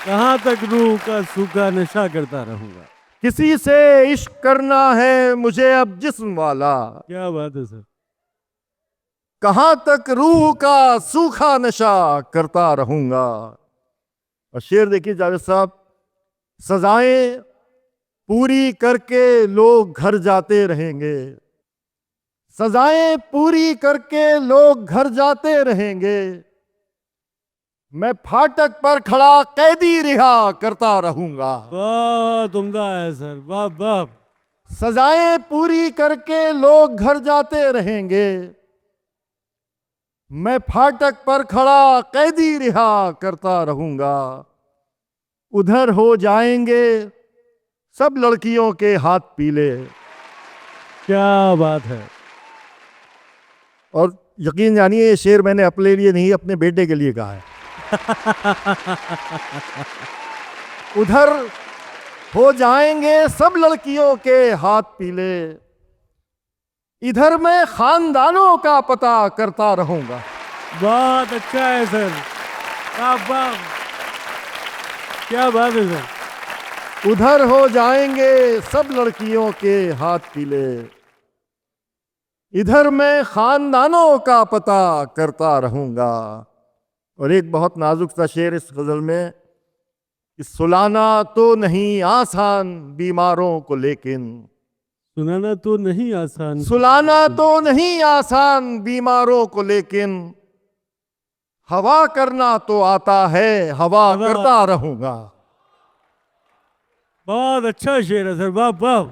कहाँ तक रूह का सूखा नशा करता रहूंगा। किसी से इश्क करना है मुझे अब जिस्म वाला। क्या बात है सर। कहां तक रूह का सूखा नशा करता रहूंगा। और शेर देखिए जावेद साहब। सजाएं पूरी करके लोग घर जाते रहेंगे। सजाएं पूरी करके लोग घर जाते रहेंगे। मैं फाटक पर खड़ा कैदी रिहा करता रहूंगा। बहुत उम्दा है सर। वाह वाह। सजाएं पूरी करके लोग घर जाते रहेंगे। मैं फाटक पर खड़ा कैदी रिहा करता रहूंगा। उधर हो जाएंगे सब लड़कियों के हाथ पीले। क्या बात है। और यकीन जानिए ये शेर मैंने अपने लिए नहीं अपने बेटे के लिए कहा है। उधर हो जाएंगे सब लड़कियों के हाथ पीले। इधर मैं खानदानों का पता करता रहूंगा। बहुत अच्छा है सर। वाह वाह। क्या बात है सर। उधर हो जाएंगे सब लड़कियों के हाथ पीले। इधर मैं खानदानों का पता करता रहूंगा। और एक बहुत नाजुक सा शेर इस गजल में। सुलाना तो नहीं आसान बीमारों को लेकिन। सुनाना तो नहीं आसान। सुलाना तो नहीं आसान बीमारों को लेकिन। हवा करना तो आता है हवा करता रहूंगा। बहुत अच्छा शेर है सर। वाह वाह।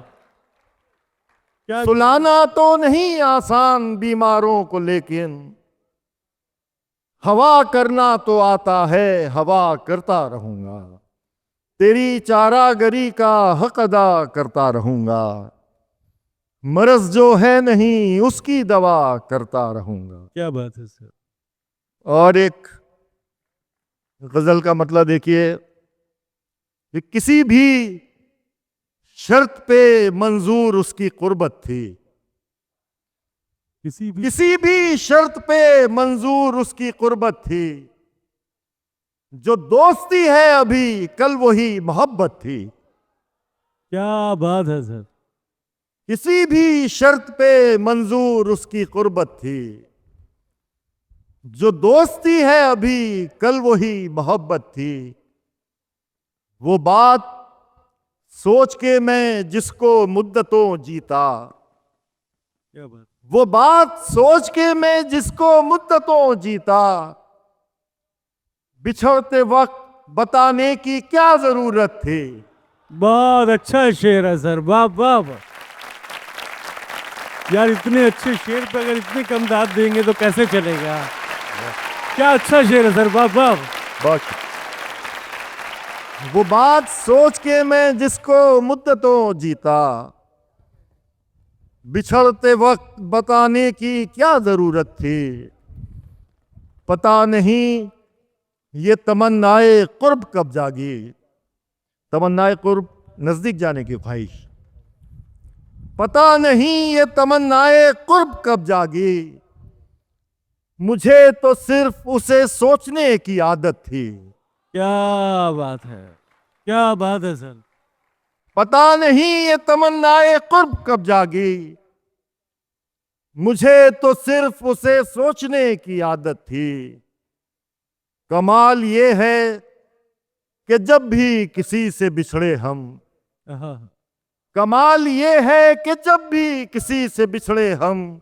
क्या सुलाना तो नहीं आसान बीमारों को लेकिन। हवा करना तो आता है हवा करता रहूंगा। तेरी चारागरी का हक अदा करता रहूंगा। मर्ज जो है नहीं उसकी दवा करता रहूंगा। क्या बात है सर। और एक गजल का मतलब देखिए कि किसी भी शर्त पे मंजूर उसकी कुर्बत थी। किसी भी शर्त पे मंजूर उसकी कुर्बत थी। जो दोस्ती है अभी कल वही मोहब्बत थी। क्या बात है सर। किसी भी शर्त पे मंजूर उसकी कुर्बत थी। जो दोस्ती है अभी कल वही मोहब्बत थी। वो बात सोच के मैं जिसको मुद्दतों जीता। क्या बात। वो बात सोच के मैं जिसको मुद्दतों जीता। बिछड़ते वक्त बताने की क्या जरूरत थी। बहुत अच्छा शेर है सर, वाह वाह वाह। यार इतने अच्छे शेर पे अगर इतने कम दाद देंगे तो कैसे चलेगा। क्या अच्छा शेर है सर, वाह वाह। बस वो बात सोच के मैं जिसको मुद्दतों जीता। बिछड़ते वक्त बताने की क्या जरूरत थी। पता नहीं ये तमन्नाए कुर्ब कब जागी। तमन्नाए कुर्ब नजदीक जाने की ख्वाहिश। पता नहीं ये तमन्नाए कुर्ब कब जागी। मुझे तो सिर्फ उसे सोचने की आदत थी। क्या बात है, क्या बात है सर। पता नहीं ये तमन्नाए कुर्ब कब जागी। मुझे तो सिर्फ उसे सोचने की आदत थी। कमाल ये है कि जब भी किसी से बिछड़े हम। हाँ। कमाल ये है कि जब भी किसी से बिछड़े हम।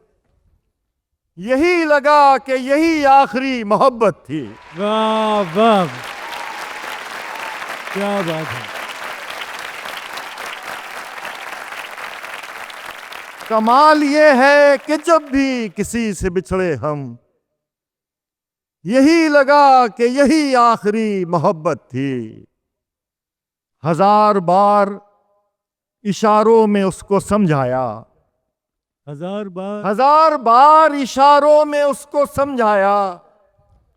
यही लगा कि यही आखिरी मोहब्बत थी। वाह वाह, क्या बात है। कमाल ये है कि जब भी किसी से बिछड़े हम। यही लगा कि यही आखिरी मोहब्बत थी। हजार बार इशारों में उसको समझाया। हजार बार इशारों में उसको समझाया।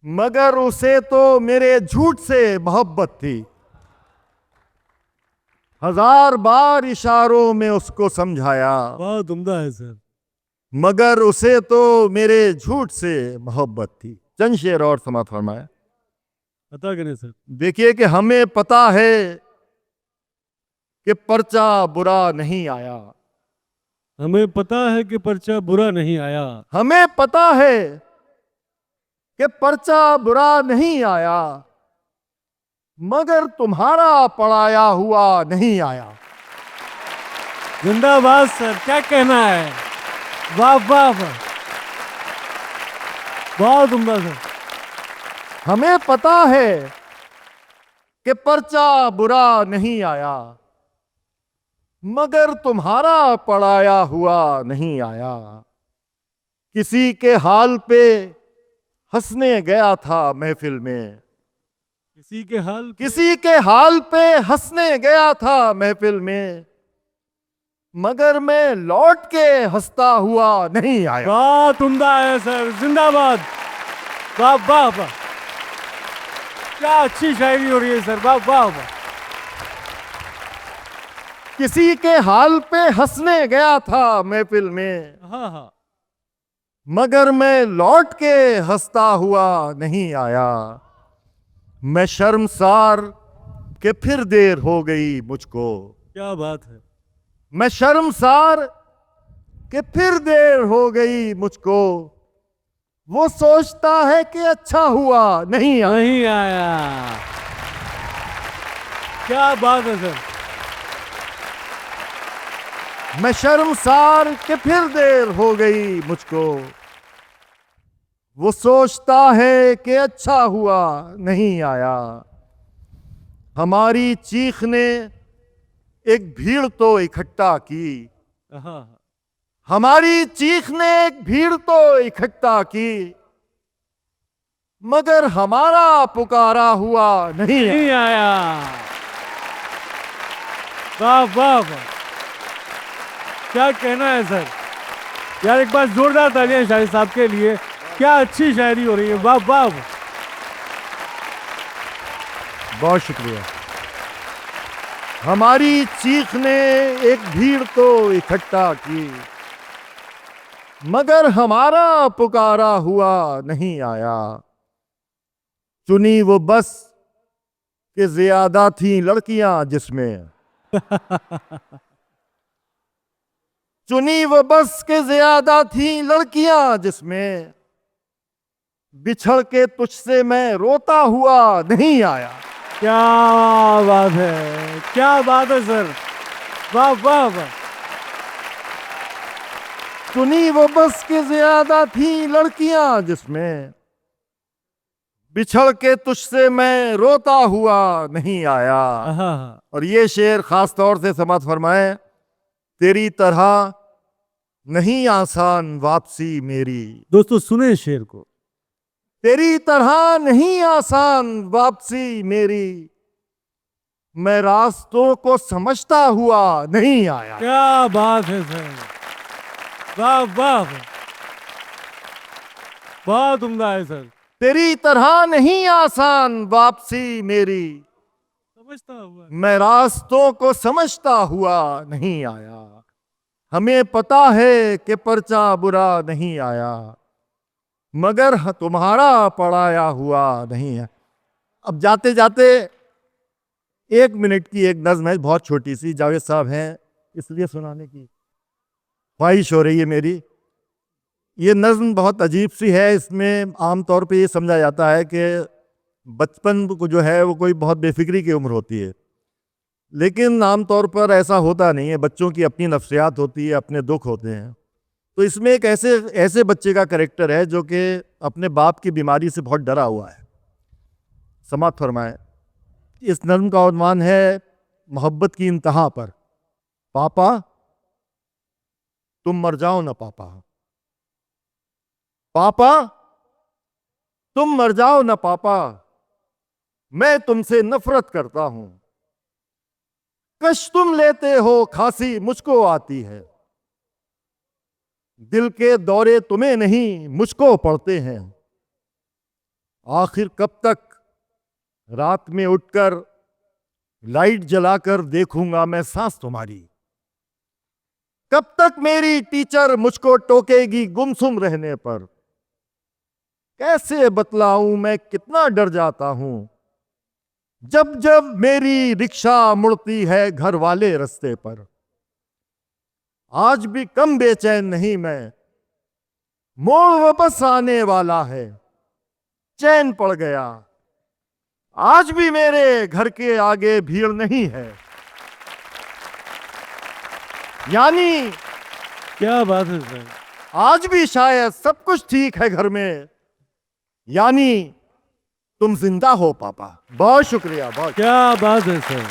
मगर उसे तो मेरे झूठ से मोहब्बत थी। हजार बार इशारों में उसको समझाया। बहुत उम्दा है सर। मगर उसे तो मेरे झूठ से मोहब्बत थी। चंद शेर और समाप्त फरमाया। पता करें सर। देखिए कि हमें पता है कि पर्चा बुरा नहीं आया। हमें पता है कि पर्चा बुरा नहीं आया। हमें पता है कि पर्चा बुरा नहीं आया। मगर तुम्हारा पढ़ाया हुआ नहीं आया। जिंदाबाद सर, क्या कहना है। वाह वाह वाह, बहुत उम्दा सर। हमें पता है कि पर्चा बुरा नहीं आया। मगर तुम्हारा पढ़ाया हुआ नहीं आया। किसी के हाल पे हंसने गया था महफिल में। किसी के हाल पे हंसने गया था महफिल में। मगर मैं लौट के हंसता हुआ नहीं आया। बहुत उम्दा है सर, जिंदाबाद। वाह वाह वाह, क्या अच्छी शायरी हो रही है सर, वाह वाह वाह। किसी के हाल पे हंसने गया था महफिल में। हाँ हाँ। मगर मैं लौट के हंसता हुआ नहीं आया। मैं शर्मसार कि फिर देर हो गई मुझको। क्या बात है। मैं शर्मसार कि फिर देर हो गई मुझको। वो सोचता है कि अच्छा हुआ नहीं आया। नहीं आया। क्या बात है सर। मैं शर्मसार कि फिर देर हो गई मुझको। वो सोचता है कि अच्छा हुआ नहीं आया। हमारी चीख ने एक भीड़ तो इकट्ठा की। हाँ। हमारी चीख ने एक भीड़ तो इकट्ठा की। मगर हमारा पुकारा हुआ नहीं आया। वाह वाह वाह, क्या कहना है सर। यार एक बार जोरदार तालियां शाहिद साहब के लिए, क्या अच्छी शायरी हो रही है, वाह वाह। बहुत शुक्रिया। हमारी चीख ने एक भीड़ तो इकट्ठा की। मगर हमारा पुकारा हुआ नहीं आया। चुनी वो बस कि ज्यादा थी लड़कियां जिसमें, चुनी वो बस के ज्यादा थी लड़कियां जिसमें, बिछड़ के तुझसे मैं रोता हुआ नहीं आया। क्या बात है, क्या बात है सर, वाह वाह वाह। चुनी वो बस के ज्यादा थी लड़कियां जिसमें, बिछड़ के तुझसे मैं रोता हुआ नहीं आया। आहा, और ये शेर खास तौर से समात फरमाए, तेरी तरह नहीं आसान वापसी मेरी, दोस्तों सुने शेर को। तेरी तरह नहीं आसान वापसी मेरी, मैं रास्तों को समझता हुआ नहीं आया। क्या बात है सर, वाह वाह वाह, बहुत उम्दा है सर। तेरी तरह नहीं आसान वापसी मेरी, समझता हुआ। मैं रास्तों को समझता हुआ नहीं आया। हमें पता है कि पर्चा बुरा नहीं आया, मगर तुम्हारा पढ़ाया हुआ नहीं है। अब जाते जाते 1 मिनट की एक नज्म है, बहुत छोटी सी, जावेद साहब हैं इसलिए सुनाने की ख्वाहिश हो रही है मेरी। ये नज्म बहुत अजीब सी है। इसमें आमतौर पे ये समझा जाता है कि बचपन को जो है वो कोई बहुत बेफिक्री की उम्र होती है, लेकिन आमतौर पर ऐसा होता नहीं है। बच्चों की अपनी नफ्सियात होती है, अपने दुख होते हैं। तो इसमें एक ऐसे बच्चे का कैरेक्टर है जो कि अपने बाप की बीमारी से बहुत डरा हुआ है। समात फरमाए। इस नज्म का उन्वान है मोहब्बत की इंतहा पर। पापा तुम मर जाओ ना पापा, पापा तुम मर जाओ ना पापा, मैं तुमसे नफरत करता हूं। कश तुम लेते हो खांसी मुझको आती है, दिल के दौरे तुम्हें नहीं मुझको पड़ते हैं। आखिर कब तक रात में उठकर लाइट जलाकर देखूंगा मैं सांस तुम्हारी। कब तक मेरी टीचर मुझको टोकेगी गुमसुम रहने पर। कैसे बतलाऊं मैं कितना डर जाता हूं जब जब मेरी रिक्शा मुड़ती है घर वाले रास्ते पर। आज भी कम बेचैन नहीं मैं, मोड़ वापस आने वाला है, चैन पड़ गया। आज भी मेरे घर के आगे भीड़ नहीं है। यानी क्या बात है सर, आज भी शायद सब कुछ ठीक है घर में। यानी तुम जिंदा हो पापा। बहुत शुक्रिया, बहुत। क्या बात है सर।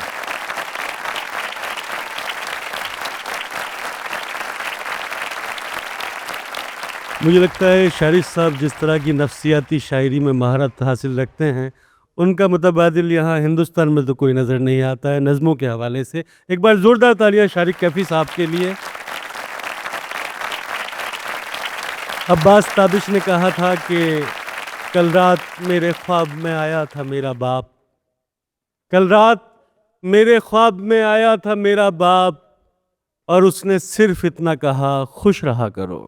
मुझे लगता है शायरी साहब जिस तरह की नफ्सियाती शायरी में महारत हासिल रखते हैं, उनका मुतबादिल यहाँ हिंदुस्तान में तो कोई नज़र नहीं आता है नज़मों के हवाले से। एक बार ज़ोरदार तालियां शारिक कैफ़ी साहब के लिए। अब्बास ताबिश ने कहा था कि कल रात मेरे ख्वाब में आया था मेरा बाप, कल रात मेरे ख्वाब में आया था मेरा बाप, और उसने सिर्फ इतना कहा खुश रहा करो।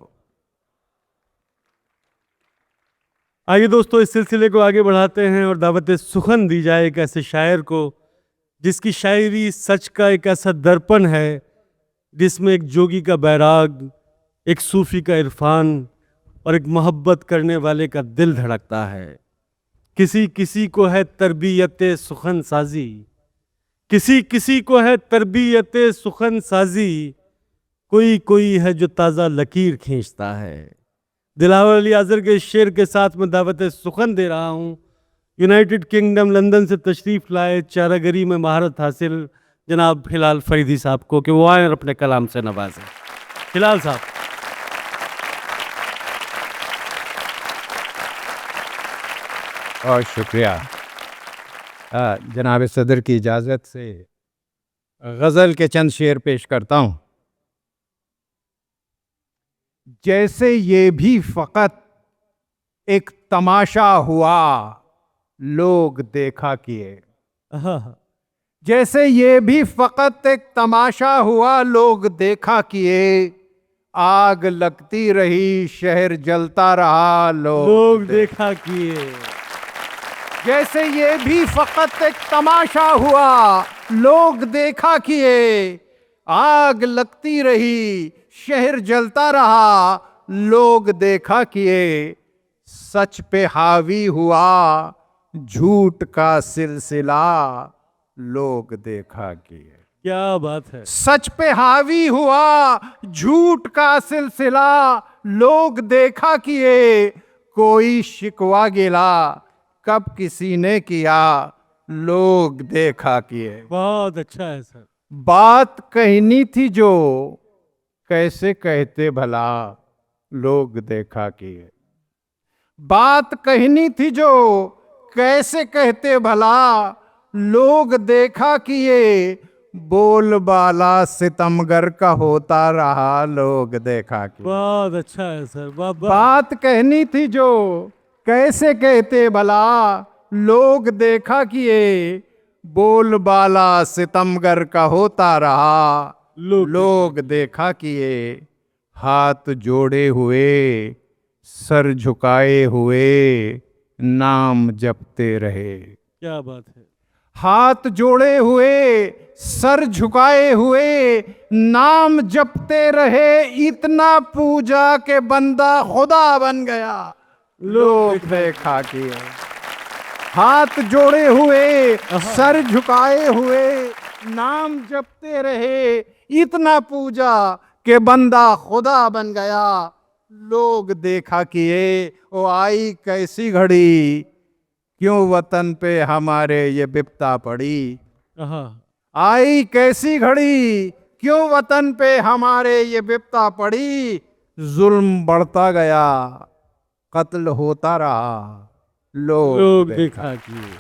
आइए दोस्तों इस सिलसिले को आगे बढ़ाते हैं और दावत सुखन दी जाए एक ऐसे शायर को जिसकी शायरी सच का एक ऐसा दर्पण है जिसमें एक जोगी का बैराग, एक सूफी का इरफान और एक मोहब्बत करने वाले का दिल धड़कता है। किसी किसी को है तरबियत सुखन साजी, किसी किसी को है तरबियत सुखन साजी, कोई कोई है जो ताज़ा लकीर खींचता है। दिलावर अली आज़र के शेर के साथ मैं दावत सुखन दे रहा हूँ यूनाइटेड किंगडम लंदन से तशरीफ़ लाए चारागरी में महारत हासिल जनाब हिलाल फरीदी साहब को कि वो आए और अपने कलाम से नवाजें। हिलाल साहब। और शुक्रिया। जनाब सदर की इजाज़त से गज़ल के चंद शेर पेश करता हूँ। जैसे ये भी फ़कत एक तमाशा हुआ लोग देखा किए, जैसे ये भी फ़कत एक तमाशा हुआ लोग देखा किए, आग लगती रही शहर जलता रहा लोग देखा किए। जैसे ये भी फकत एक तमाशा हुआ, लोग देखा किए, आग लगती रही, शहर जलता रहा, लोग देखा किए, सच पे हावी हुआ झूठ का सिलसिला, लोग देखा किए। क्या बात है। सच पे हावी हुआ झूठ का सिलसिला, लोग देखा किए, कोई शिकवा गिला कब किसी ने किया, लोग देखा किए। बहुत अच्छा है सर। बात कहनी थी जो कैसे कहते भला, लोग देखा किए। बात कहनी थी जो कैसे कहते भला, लोग देखा किए, बोलबाला सितमगर का होता रहा, लोग देखा किए। बहुत अच्छा है सर, वाह वाह। बात कहनी थी जो कैसे कहते भला, लोग देखा किए, बोलबाला सितमगर का होता रहा, लोग देखा किए। हाथ जोड़े हुए सर झुकाए हुए नाम जपते रहे। क्या बात है। हाथ जोड़े हुए सर झुकाए हुए नाम जपते रहे, इतना पूजा के बंदा खुदा बन गया, लोग देखा किए। हाथ जोड़े हुए सर झुकाए हुए नाम जपते रहे, इतना पूजा के बंदा खुदा बन गया, लोग देखा किए। ओ आई कैसी घड़ी, क्यों वतन पे हमारे ये विपता पड़ी। आई कैसी घड़ी, क्यों वतन पे हमारे ये विपता पड़ी, जुल्म बढ़ता गया कत्ल होता रहा, लोग देखा किए।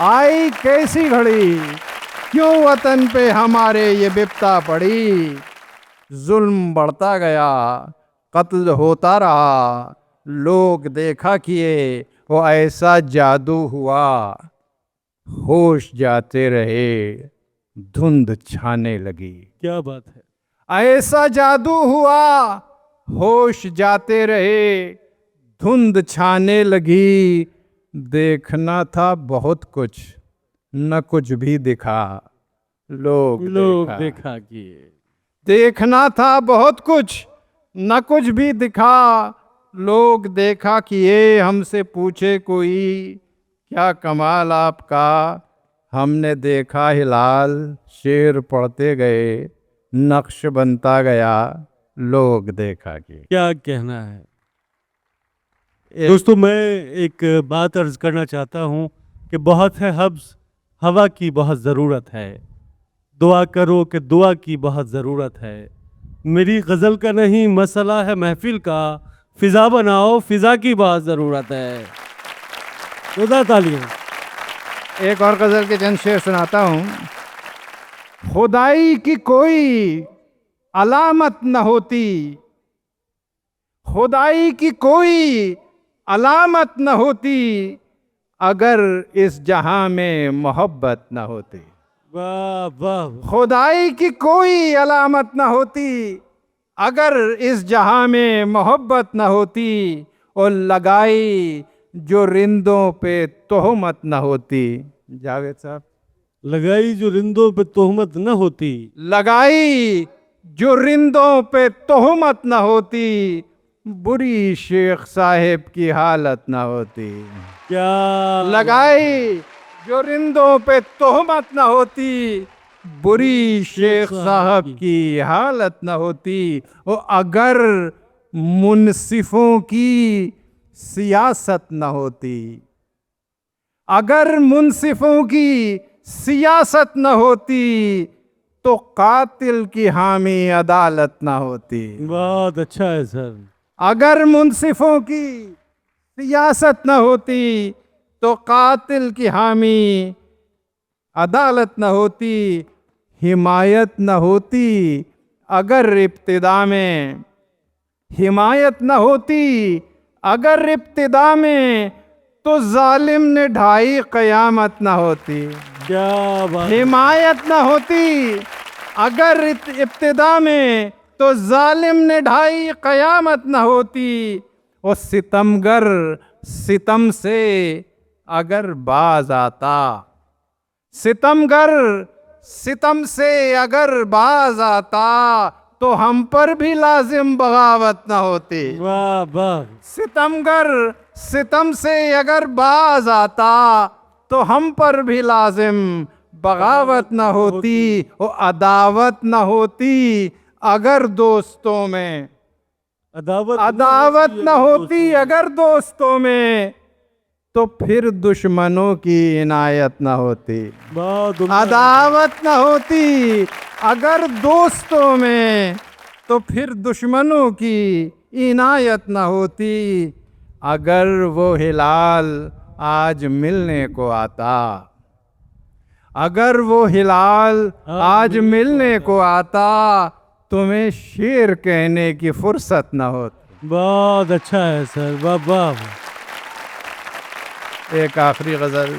आई कैसी घड़ी, क्यों वतन पे हमारे ये विपता पड़ी, जुल्म बढ़ता गया कत्ल होता रहा, लोग देखा किए। वो ऐसा जादू हुआ होश जाते रहे, धुंध छाने लगी। क्या बात है। ऐसा जादू हुआ होश जाते रहे, धुंध छाने लगी। देखना था बहुत कुछ, न कुछ भी दिखा, लोग देखा किए। देखना था बहुत कुछ, न कुछ भी दिखा, लोग देखा किए। हमसे पूछे कोई क्या कमाल आपका, हमने देखा हिलाल, शेर पढ़ते गए, नक्श बनता गया, लोग देखा किए। क्या कहना है दोस्तों। मैं एक बात अर्ज करना चाहता हूँ कि बहुत है हब्स, हवा की बहुत ज़रूरत है, दुआ करो कि दुआ की बहुत ज़रूरत है। मेरी गज़ल का नहीं मसला है महफिल का, फ़िज़ा बनाओ फ़िज़ा की बहुत ज़रूरत है। खुदा तालियां। एक और गज़ल के चंद शेर सुनाता हूँ। खुदाई की कोई अलामत न होती, खुदाई की कोई अलामत न होती, अगर इस जहां में मोहब्बत न होती। वाह वाह। खुदाई की कोई अलामत न होती, अगर इस जहां में मोहब्बत न होती, और लगाई जो रिंदों पे तोहमत न होती। जावेद साहब। लगाई जो रिंदों पे तोहमत न होती, लगाई जो रिंदों पे तोहमत न होती, बुरी शेख साहिब की हालत न होती। क्या लगाई जो रिंदों पे तोहमत न होती, बुरी शेख साहब की हालत न होती। और अगर मुनसिफों की सियासत न होती, अगर मुनसिफों की सियासत न होती, तो कातिल की हामी अदालत न होती। बहुत अच्छा है सर। अगर मुनसिफों की सियासत न होती, तो कातिल की हामी अदालत न होती। हिमायत न होती अगर इब्तिदा में, हिमायत न होती अगर इब्तिदा में, तो जालिम ने ढाई क़यामत न होती। क्या बात। हिमायत न होती अगर इब्तिदा में, तो जालिम ने ढाई क़यामत न होती। और सितमगर सितम से अगर बाज आता, सितमगर सितम से अगर बाज आता, तो हम पर भी लाजिम बगावत न होती। वाह वाह। सितमगर सितम से अगर बाज आता, तो हम पर भी लाजिम बगावत न होती, और अदावत न होती अगर दोस्तों में, अदावत न होती अगर दोस्तों में, तो फिर दुश्मनों की इनायत न होती। अदावत न होती अगर दोस्तों में, तो फिर दुश्मनों की इनायत न होती। अगर वो हिलाल आज मिलने को आता, अगर वो हिलाल आज मिलने को आता, तुम्हें शेर कहने की फुर्सत न होती। बहुत अच्छा है सर, वाह वाह। एक आखिरी गजल।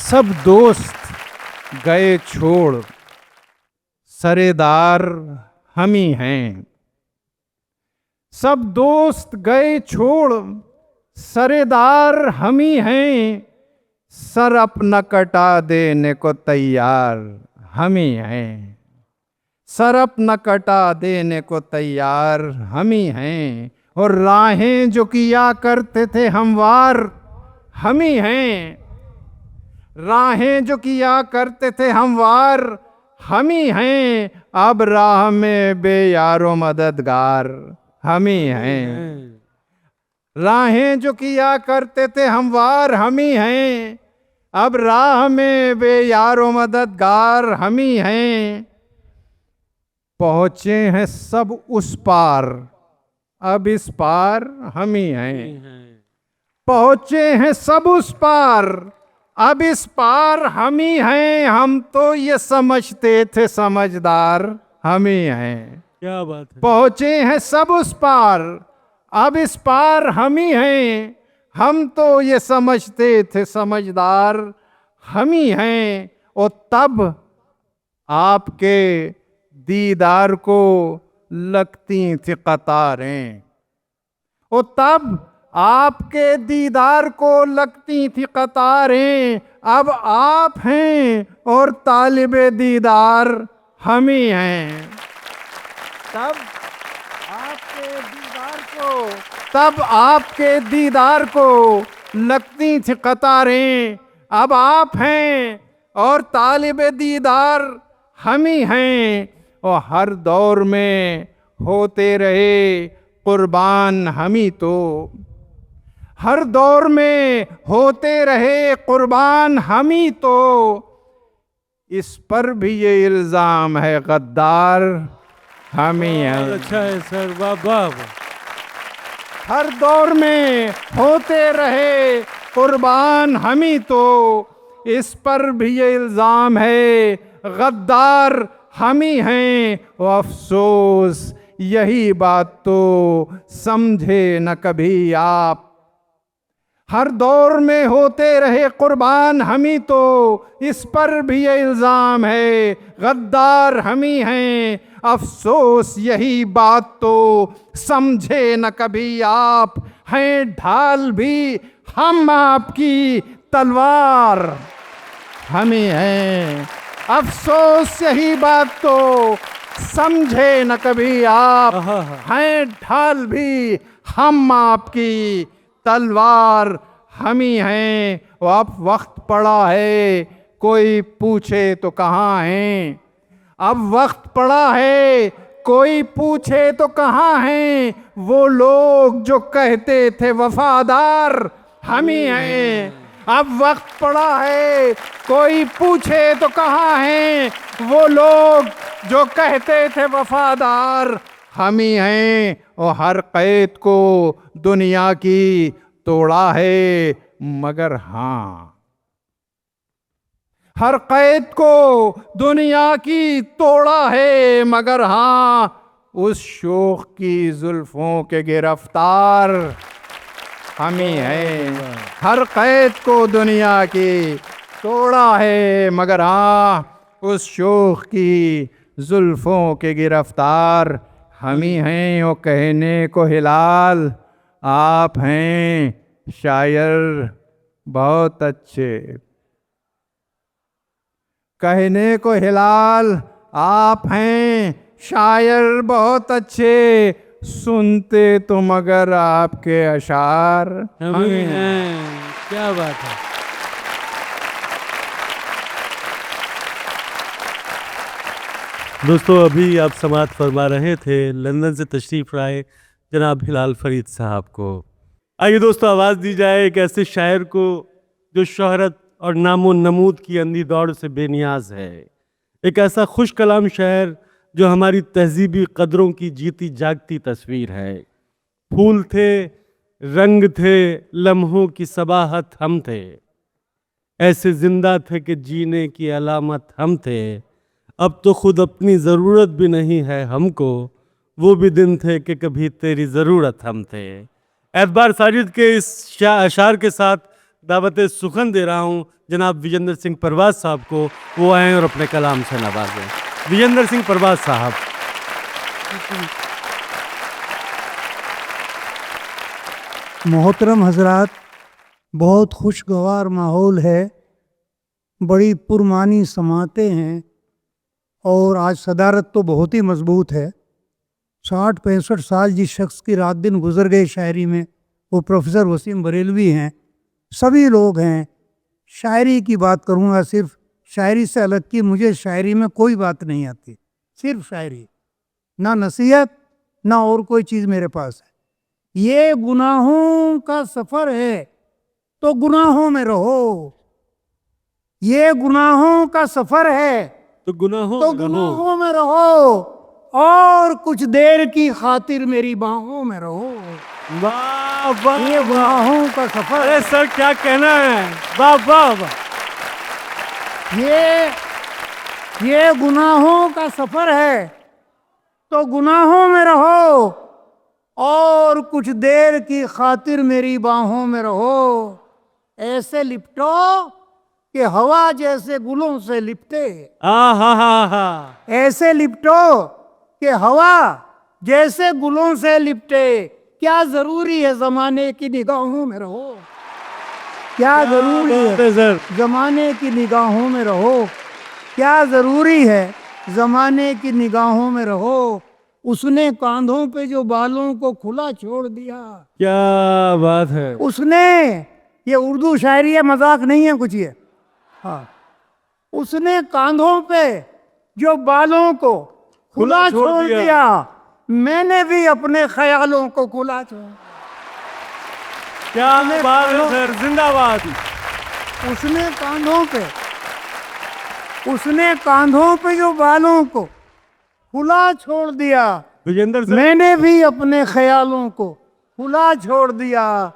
सब दोस्त गए छोड़, सरेदार हम ही हैं। सब दोस्त गए छोड़, सरेदार हम ही हैं। सर अपना कटा देने को तैयार हम ही हैं। सर अपना कटा देने को तैयार हम ही हैं। और राहें जो किया करते थे हमवार हम ही हैं। राहें जो किया करते थे हमवार हम ही हैं। अब राह में बेयारो मददगार हम ही हैं। राहें जो किया करते थे हमवार हम ही हैं। अब राह में बेयारो मददगार हम ही हैं। पहुँचे हैं सब उस पार, अब इस पार हम ही हैं। पहुँचे हैं सब उस पार, अब इस पार हम ही हैं। हम तो ये समझते थे समझदार हम ही हैं। क्या बात है। पहुँचे हैं सब उस पार, अब इस पार हम ही हैं। हम तो ये समझते थे समझदार हम ही हैं। और तब आपके दीदार को लगती थी कतारें। और तब आपके दीदार को लगती थी कतारें। अब आप हैं और तालिबे दीदार हम ही हैं। तब आपके दीदार को लगती थी कतारें। अब आप हैं और तालिबे दीदार हम ही हैं। और हर दौर में होते रहे कुर्बान हम ही तो। हर दौर में होते रहे कुर्बान हम ही तो। इस पर भी ये इल्जाम है गद्दार हम ही हैं। अच्छा है सर, वाह वाह। हर दौर में होते रहे कुर्बान हम ही तो। इस पर भी ये इल्जाम है गद्दार हम ही हैं। और अफसोस यही बात तो समझे न कभी आप। हर दौर में होते रहे कुर्बान हम ही तो। इस पर भी ये इल्जाम है गद्दार हम ही हैं। अफसोस यही बात तो समझे न कभी आप। हैं ढाल भी हम आपकी तलवार हम ही हैं। अफसोस यही बात तो समझे न कभी आप। हैं ढाल भी हम आपकी तलवार हम ही हैं। और अब वक्त पड़ा है कोई पूछे तो कहाँ हैं। अब वक्त पड़ा है कोई पूछे तो कहाँ हैं। वो लोग जो कहते थे वफादार हम ही हैं। अब वक्त पड़ा है कोई पूछे तो कहाँ हैं। वो लोग जो कहते थे वफादार हम ही हैं। और हर कैद को दुनिया की तोड़ा है मगर हाँ। हर कैद को दुनिया की तोड़ा है मगर हाँ। उस शोख की जुल्फों के गिरफ्तार हम ही हैं। हर कैद को दुनिया की तोड़ा है मगर हाँ। उस शोख की जुल्फों के गिरफ्तार हम ही हैं। और कहने को हिलाल आप हैं शायर बहुत अच्छे। कहने को हिलाल आप हैं, शायर बहुत अच्छे, सुनते तो मगर आपके अशार। हम ही हैं। क्या बात है। दोस्तों, अभी आप समाअत फरमा रहे थे लंदन से तशरीफ लाए जनाब हिलाल फरीद साहब को। आइए दोस्तों, आवाज़ दी जाए एक ऐसे शायर को जो शोहरत और नामो नमूद की अंधी दौड़ से बेनियाज है। एक ऐसा खुश कलाम शायर जो हमारी तहजीबी कदरों की जीती जागती तस्वीर है। फूल थे, रंग थे, लम्हों की सबाहत हम थे, ऐसे जिंदा थे कि जीने की अलामत हम थे। अब तो खुद अपनी ज़रूरत भी नहीं है हमको, वो भी दिन थे कि कभी तेरी ज़रूरत हम थे। एतबार साजिद के इस अशार के साथ दावत सुखन दे रहा हूँ जनाब विजेंद्र सिंह परवाज साहब को, वो आएँ और अपने कलाम से नवाजें। विजेंद्र सिंह परवाज साहब। मोहतरम हजरात, बहुत खुशगवार माहौल है, बड़ी पुरमानी समातें हैं और आज सदारत तो बहुत ही मजबूत है। 60-65 साल जिस शख्स की रात दिन गुजर गए शायरी में, वो प्रोफेसर वसीम बरेलवी हैं। सभी लोग हैं। शायरी की बात करूँगा सिर्फ, शायरी से अलग की मुझे शायरी में कोई बात नहीं आती, सिर्फ शायरी, ना नसीहत ना और कोई चीज़ मेरे पास है। ये गुनाहों का सफ़र है तो गुनाहों में रहो, ये गुनाहों का सफ़र है तो गुनाहों तो गुनाहों में रहो, और कुछ देर की खातिर मेरी बाहों में रहो। वाह वाह, ये गुनाहों का सफ़र अरे सर क्या कहना है, वाह वाह वाह। ये गुनाहों का सफ़र है तो गुनाहों में रहो, और कुछ देर की खातिर मेरी बाहों में रहो। ऐसे लिपटो कि हवा जैसे गुलों से लिपटे, हा। ऐसे लिपटो कि हवा जैसे गुलों से लिपटे। क्या जरूरी है जमाने की निगाहों में रहो, क्या जरूरी है सर, जमाने की निगाहों में रहो, क्या जरूरी है जमाने की निगाहों में रहो। उसने कांधों पे जो बालों को खुला छोड़ दिया, क्या बात है। उसने, ये उर्दू शायरी है, मजाक नहीं है कुछ ये, हाँ, उसने कांधों पे जो बालों को खुला छोड़ दिया, मैंने भी अपने ख्यालों को खुला छोड़। क्या बात है सर, जिंदाबाद। उसने कांधों पे जो बालों को खुला छोड़ दिया, विजेंद्र सर, मैंने भी अपने ख्यालों को खुला छोड़ दिया।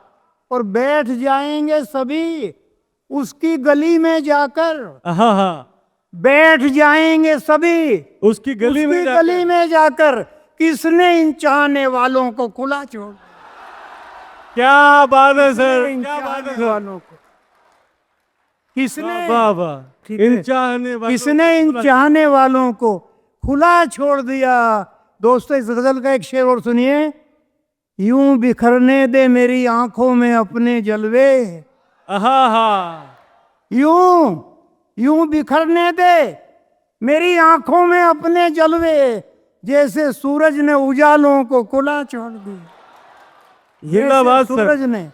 और बैठ जाएंगे सभी उसकी गली में जाकर, हाँ, बैठ जाएंगे सभी उसकी गली में गली में जाकर, किसने इन चाहने वालों को खुला छोड़। क्या बात है सर, क्या बात है सर, वालों को किसने, वाह वाह, ठीक है, इन चाहने वालों किसने इन चाहने वालों को खुला छोड़ दिया। दोस्तों, इस गजल का एक शेर और सुनिए। यूं बिखरने दे मेरी आंखों में अपने जलवे, यूं बिखरने दे मेरी आंखों में अपने जलवे, जैसे सूरज ने उजालों को खुला छोड़ दिया। जिंदाबाद सर। सूरज ने,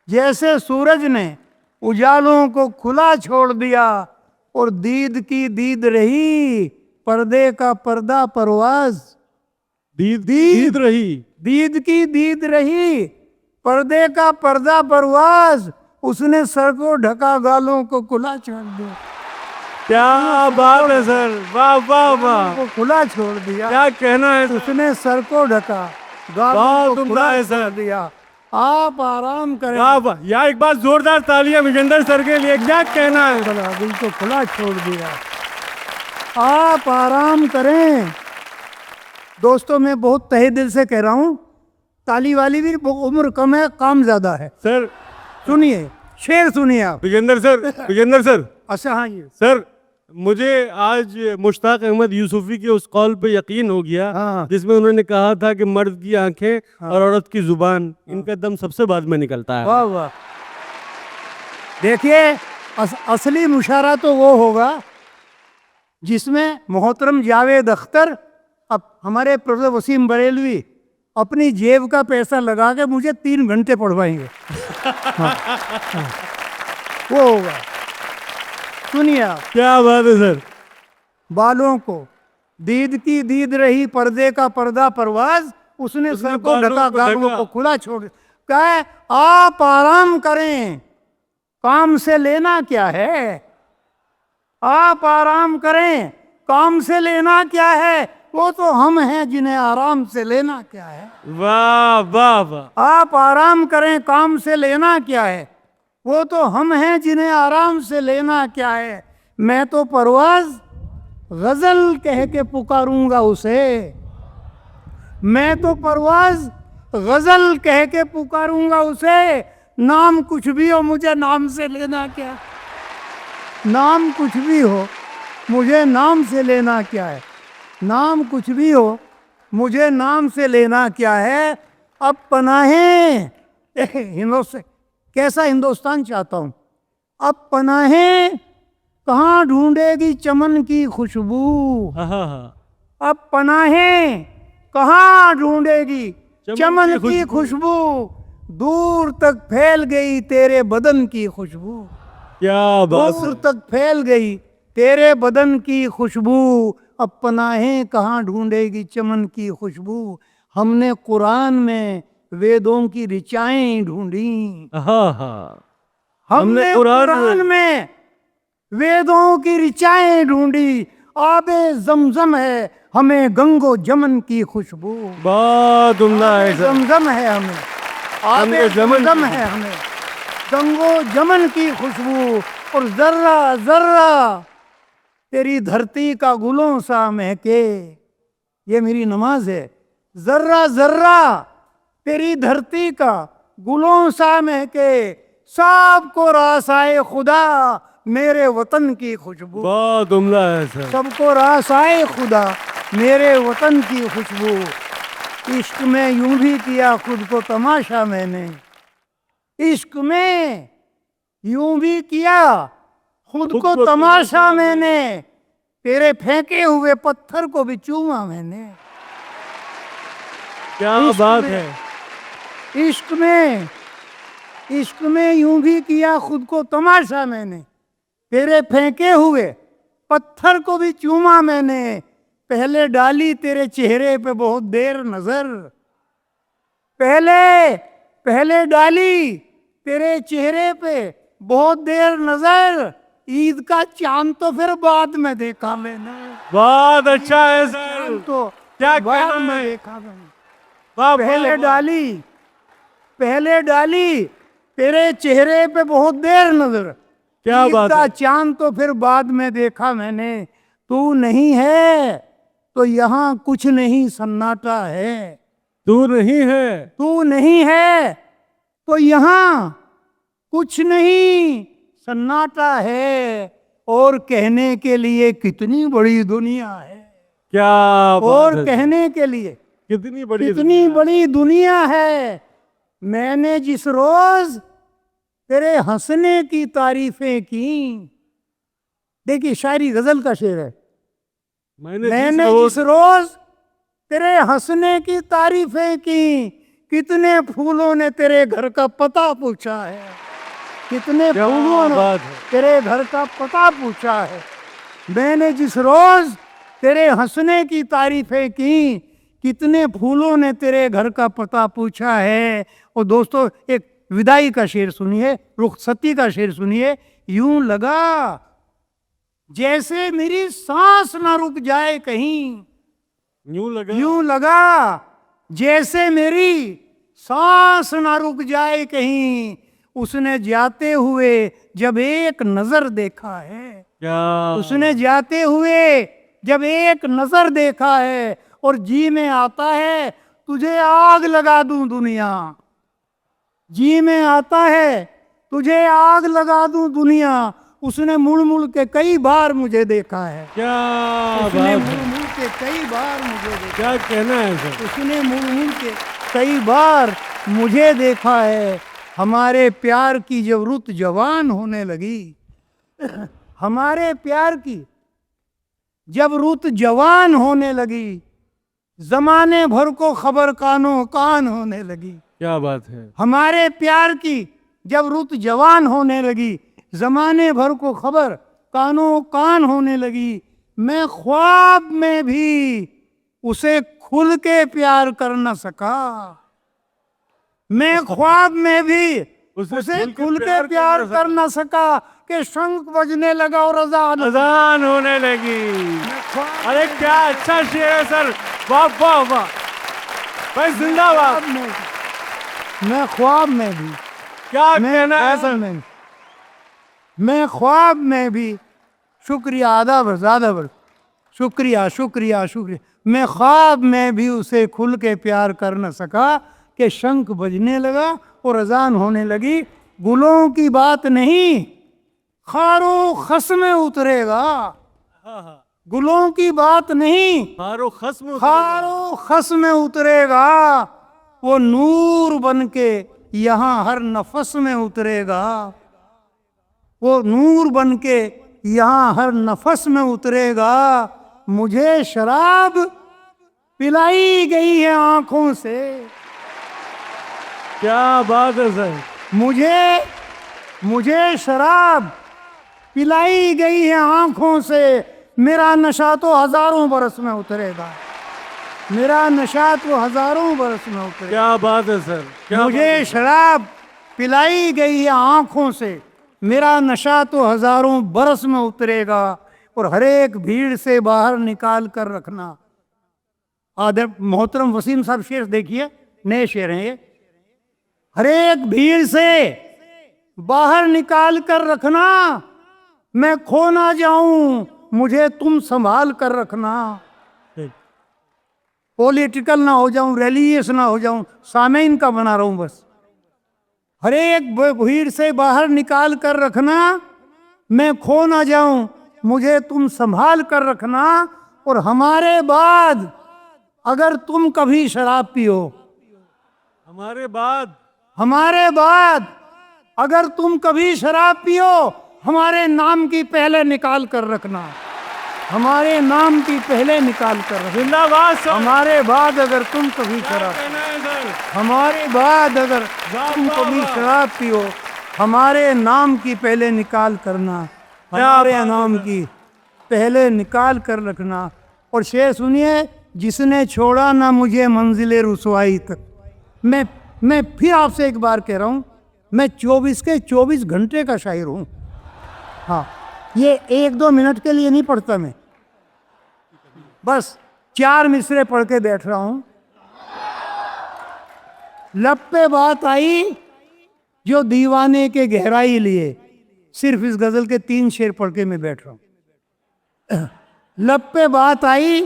जैसे सूरज ने उजालों को खुला छोड़ दिया, और दीद की दीद रही, पर्दे का पर्दा परवाज, दीद रही, दीद की दीद रही, पर्दे का पर्दा परवाज, उसने सर को ढका गालों को खुला छोड़ दिया। क्या बात है सर, वाह वाह वाह, को खुला छोड़ दिया, क्या कहना है, उसने सर को ढका गालों को खुला छोड़ दिया। आप आराम करें। वाह वाह, यार एक बार जोरदार तालियां विजेंद्र सर के लिए, क्या कहना है। दिल को खुला छोड़ दिया। आप आराम करें। दोस्तों, मैं बहुत तहे दिल से कह रहा हूँ, ताली वाली भी उम्र कम है, काम ज्यादा है। सर सुनिए, शेर सुनिए आप। विजेंद्र सर, अच्छा, हाँ, ये सर, मुझे आज मुश्ताक अहमद यूसुफी के उस कॉल पे यकीन हो गया, हाँ, जिसमें उन्होंने कहा था कि मर्द की आंखें और औरत की जुबान, इनका दम सबसे बाद में निकलता है। वाह वाह, देखिए असली मुशायरा तो वो होगा जिसमें मोहतरम जावेद अख्तर, अब हमारे प्रोफेसर वसीम बरेलवी अपनी जेब का पैसा लगा के मुझे 3 घंटे पढ़वाएंगे। हाँ, हाँ, वो होगा। सुनिए आप, क्या बात है सर। बालों को दीद की दीद रही, पर्दे का पर्दा परवाज, उसने सर को ढका, गालों को खुला छोड़। कहे आप आराम करें, काम से लेना क्या है। आप आराम करें, काम से लेना क्या है। वो तो हम हैं जिन्हें आराम से लेना क्या है। वाह वाह वाह। आप आराम करें, काम से लेना क्या है। वो तो हम हैं जिन्हें आराम से लेना क्या है। मैं तो परवाज गजल कह के पुकारूंगा उसे। मैं तो परवाज गजल कह के पुकारूंगा उसे। नाम कुछ भी हो, मुझे नाम से लेना क्या। नाम कुछ भी हो, मुझे नाम से लेना क्या है। नाम कुछ भी हो, मुझे नाम से लेना क्या है। अब पनाहें हिंदुस्तान, कैसा हिंदुस्तान चाहता हूँ। अब पनाहें कहाँ ढूंढेगी चमन की खुशबू। अब पनाहें कहाँ ढूंढेगी चमन की खुशबू। दूर तक फैल गई तेरे बदन की खुशबू। क्या बात। दूर तक फैल गई तेरे बदन की खुशबू। अब पनाहें कहाँ ढूंढेगी चमन की खुशबू। हमने कुरान में वेदों की ऋचाएं ढूंढी। हमने कुरान में वेदों की ऋचाएं ढूंढी। आबे जमजम है हमें गंगो जमन की खुशबू। बहुत उम्दा है सर। जमजम है हमें, आबे जमजम है हमें गंगो जमन की खुशबू। और जर्रा जर्रा तेरी धरती का गुलों सा महके। ये मेरी नमाज है। जर्रा जर्रा तेरी धरती का गुलों सा महके। सबको रासाए खुदा मेरे वतन की खुशबू। बहुत उम्दा है सर। सबको रासाए खुदा मेरे वतन की खुशबू। इश्क में यूं भी किया खुद को तमाशा मैंने। इश्क में यूं भी किया खुद को तमाशा मैंने। तेरे फेंके हुए पत्थर को भी चूमा मैंने। क्या बात है। इश्क में यूं भी किया खुद को तमाशा मैंने। तेरे फेंके हुए पत्थर को भी चूमा मैंने। पहले डाली तेरे चेहरे पे बहुत देर नजर। पहले डाली तेरे चेहरे पे बहुत देर नजर। ईद का चांद तो फिर बाद में देखा मैंने। बहुत अच्छा है सर। तो क्या बाद कहना में है? देखा मैंने। वाह, पहले डाली तेरे चेहरे पे बहुत देर नजर। क्या ईद बात का है। चांद तो फिर बाद में देखा मैंने। तू नहीं है तो यहाँ कुछ नहीं सन्नाटा है। तू नहीं है। तू नहीं है तो यहाँ कुछ नहीं सन्नाटा है। और कहने के लिए कितनी बड़ी दुनिया है। क्या बात और है। कहने के लिए कितनी बड़ी कितनी बड़ी दुनिया है। मैंने जिस रोज तेरे हंसने की तारीफें की। देखिए शायरी गजल का शेर है। मैंने जिस रोज तेरे हंसने की तारीफें की। कितने फूलों ने तेरे घर का पता पूछा है। कितने फूलों ने तेरे घर का पता पूछा है। मैंने जिस रोज तेरे हंसने की तारीफें की। कितने फूलों ने तेरे घर का पता पूछा है। और दोस्तों एक विदाई का शेर सुनिए, रुखसती का शेर सुनिए। यूं लगा जैसे मेरी सांस ना रुक जाए कहीं। यूं लगा जैसे मेरी सांस ना रुक जाए कहीं। उसने जाते हुए जब एक नजर देखा है। क्या उसने जाते हुए जब एक नजर देखा है। और जी में आता है तुझे आग लगा दूं दुनिया। जी में आता है तुझे आग लगा दूं दुनिया। उसने मुड़ मुड़ के कई बार मुझे देखा है। क्या उसने बात मुड़ है। मुड़ के कई बार मुझे देखा। क्या कहना है सर। उसने मुड़ मुड़ के कई बार मुझे देखा है। हमारे प्यार की जब रुत जवान होने लगी, हमारे प्यार की जब रुत जवान होने लगी, जमाने भर को खबर कानों कान होने लगी। क्या बात है। हमारे प्यार की जब रुत जवान होने लगी, जमाने भर को खबर कानों कान होने लगी, मैं ख्वाब में भी उसे खुल के प्यार कर न सका। मैं ख्वाब में भी उसे खुल के प्यार कर न सका कि शंख बजने लगा और अजान होने लगी। अरे क्या अच्छा शेर है सर, वाह वाह वाह भाई, जिंदाबाद। मैं ख्वाब में भी, क्या कहना है सर। मैं ख्वाब में भी, शुक्रिया आधा वर्ष आधा वर्ष, शुक्रिया शुक्रिया शुक्रिया। मैं ख्वाब में भी उसे खुल के प्यार कर न सका कि शंख बजने लगा और अजान होने लगी। गुलों की बात नहीं, खारो खस में उतरेगा। गुलों की बात नहीं, खारो खस में उतरेगा। वो नूर बन के यहाँ हर नफस में उतरेगा। वो नूर बन के यहाँ हर नफस में उतरेगा। मुझे शराब पिलाई गई है आंखों से। क्या बात है सर। मुझे शराब पिलाई गई है आंखों से। मेरा नशा तो हजारों बरस में उतरेगा। मेरा नशा तो हजारों बरस में उतरेगा। क्या बात है सर। मुझे शराब पिलाई गई है आंखों से, मेरा नशा तो हजारों बरस में उतरेगा। और हर एक भीड़ से बाहर निकाल कर रखना। आदर मोहतरम वसीम साहब शेर देखिए, नए शेर हैं ये। हर एक भीड़ से बाहर निकाल कर रखना, मैं खो ना जाऊं, मुझे तुम संभाल कर रखना। पॉलिटिकल ना हो जाऊं, रिलीजियस ना हो जाऊं, सामेइन का बना रहा हूं बस। हर एक भीड़ से बाहर निकाल कर रखना, मैं खो ना जाऊं, मुझे तुम संभाल कर रखना। और हमारे बाद अगर तुम कभी शराब पियो, हमारे बाद अगर तुम कभी शराब पियो, हमारे नाम की पहले निकाल कर रखना। हमारे नाम की पहले निकाल कर रखना। जिंदाबाद सर। हमारे बाद अगर तुम कभी शराब, हमारे बाद अगर तुम कभी शराब पियो, हमारे नाम की पहले निकाल करना। हमारे नाम की पहले निकाल कर रखना। और शेर सुनिए, जिसने छोड़ा ना मुझे मंजिले रुसवाई तक। मैं फिर आपसे एक बार कह रहा हूँ, मैं 24 के 24 घंटे का शायर हूँ। हाँ, ये 1-2 मिनट के लिए नहीं पढ़ता मैं, बस 4 मिसरे पढ़ के बैठ रहा हूँ। लब पे बात आई जो दीवाने के गहराई लिए, सिर्फ इस गजल के 3 शेर पढ़ के मैं बैठ रहा हूँ। लब पे बात आई,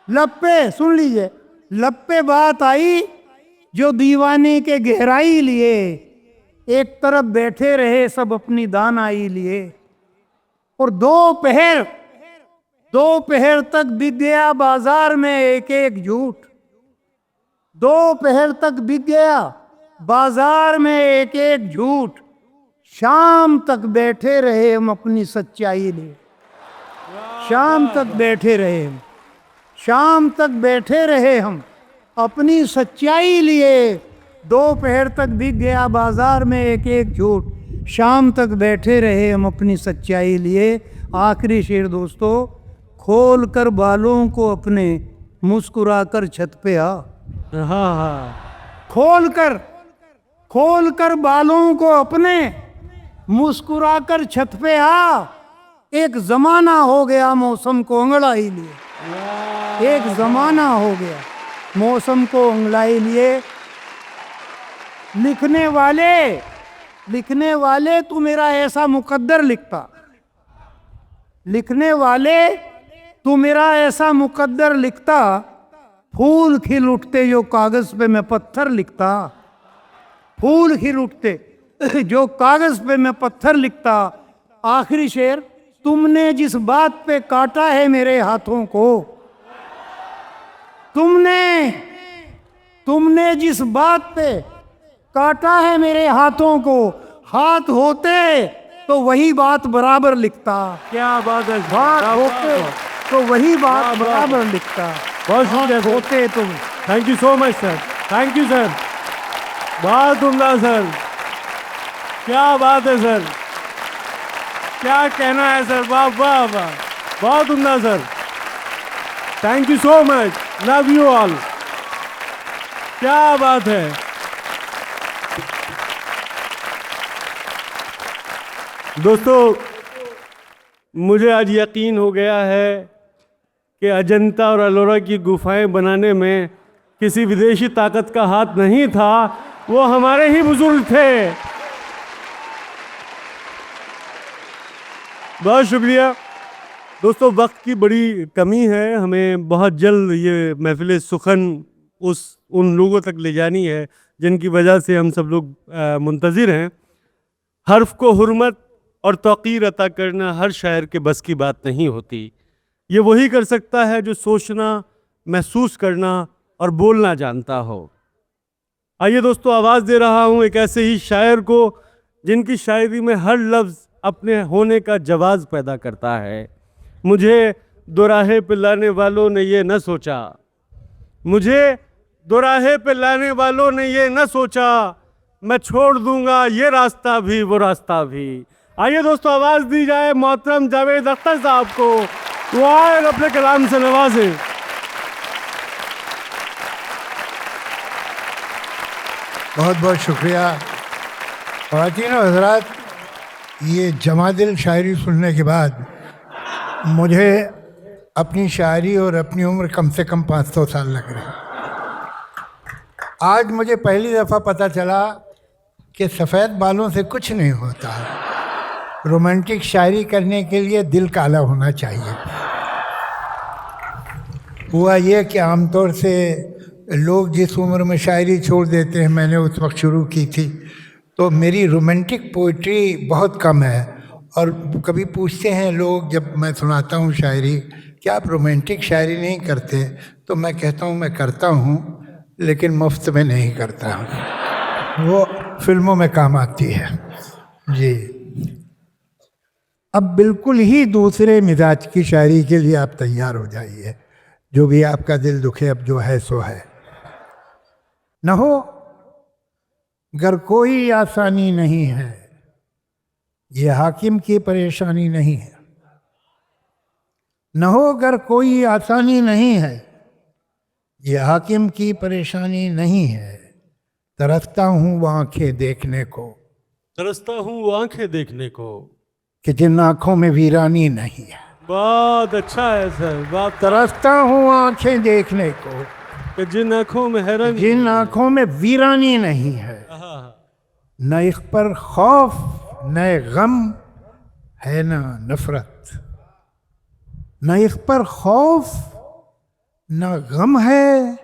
लब पे सुन लीजिए, लब पे बात आई जो दीवाने के गहराई लिए, एक तरफ बैठे रहे सब अपनी दानाई लिए। और दोपहर तक बिक गया बाजार में एक एक झूठ। दोपहर तक बिक गया बाजार में एक एक झूठ। शाम तक बैठे रहे हम अपनी सच्चाई लिए। शाम तक बैठे रहे हम, शाम तक बैठे रहे हम अपनी सच्चाई लिए। दोपहर तक बिक गया बाजार में एक एक झूठ। शाम तक बैठे रहे हम अपनी सच्चाई लिए। आखिरी शेर दोस्तों, खोल कर बालों को अपने, मुस्कुरा कर छत पे आ। खोल कर बालों को अपने, मुस्कुरा कर छत पे आ। एक जमाना हो गया मौसम को अंगड़ाई लिए। एक जमाना हो गया मौसम को अंगड़ाई लिए। लिखने वाले तू मेरा ऐसा मुकद्दर लिखता। लिखने वाले तू मेरा ऐसा मुकद्दर लिखता। फूल खिल उठते जो कागज पे मैं पत्थर लिखता। फूल खिल उठते जो कागज पे मैं पत्थर लिखता। आखिरी शेर, तुमने जिस बात पे काटा है मेरे हाथों को, तुमने जिस बात पे काटा है मेरे हाथों को, हाथ होते तो वही बात बराबर लिखता, क्या बात है सर, हाथ वाह, होते वाह, तो वही बात वाह, वाह। बराबर लिखता, बहुत शुक्रिया सर, होते तो। Thank you so much sir, thank you sir, बहुत उम्दा सर, क्या बात है सर, क्या कहना है सर, वाह वाह वाह, बहुत उम्दा sir, thank you so much, love you all, क्या बात है। दोस्तों, मुझे आज यकीन हो गया है कि अजंता और अलोरा की गुफाएं बनाने में किसी विदेशी ताकत का हाथ नहीं था, वो हमारे ही बुजुर्ग थे। बहुत शुक्रिया दोस्तों, वक्त की बड़ी कमी है, हमें बहुत जल्द ये महफिल सुखन उन लोगों तक ले जानी है जिनकी वजह से हम सब लोग मुंतज़िर हैं। हर्फ को हुर्मत और तौक़ीर अता करना हर शायर के बस की बात नहीं होती। ये वही कर सकता है जो सोचना, महसूस करना और बोलना जानता हो। आइए दोस्तों, आवाज़ दे रहा हूँ एक ऐसे ही शायर को जिनकी शायरी में हर लफ्ज़ अपने होने का जवाज़ पैदा करता है। मुझे दोराहे पे लाने वालों ने ये न सोचा, मुझे दोराहे पे लाने वालों ने ये न सोचा, मैं छोड़ दूंगा ये रास्ता भी वो रास्ता भी। आइए दोस्तों, आवाज़ दी जाए मोहतरम जावेद अख्तर साहब को, वो आए और अपने कलाम से नवाजें। बहुत बहुत शुक्रिया। ख़वातीन और हज़रात, ये जमादिल शायरी सुनने के बाद मुझे अपनी शायरी और अपनी उम्र कम से कम 500 साल लग रही। आज मुझे पहली दफ़ा पता चला कि सफ़ेद बालों से कुछ नहीं होता, रोमांटिक शायरी करने के लिए दिल काला होना चाहिए। हुआ ये कि आमतौर से लोग जिस उम्र में शायरी छोड़ देते हैं, मैंने उस वक्त शुरू की थी, तो मेरी रोमांटिक पोइट्री बहुत कम है। और कभी पूछते हैं लोग जब मैं सुनाता हूँ शायरी, क्या आप रोमांटिक शायरी नहीं करते? तो मैं कहता हूँ मैं करता हूँ, लेकिन मुफ्त में नहीं करता हूँ, वो फिल्मों में काम आती है जी। अब बिल्कुल ही दूसरे मिजाज की शायरी के लिए आप तैयार हो जाइए। जो भी आपका दिल दुखे, अब जो है सो है। न हो गर कोई आसानी नहीं है, ये हाकिम की परेशानी नहीं है। न हो गर कोई आसानी नहीं है, ये हाकिम की परेशानी नहीं है। तरसता हूँ वो आंखें देखने को, तरसता हूँ वो आंखें देखने को, कि जिन आँखों में वीरानी नहीं है। बहुत अच्छा है सर, बहुत। तरसता हूँ आंखें देखने को, कि जिन आँखों में हैरान, जिन आँखों में वीरानी नहीं है। न इस पर खौफ न गम है न नफरत, न इस पर खौफ न गम है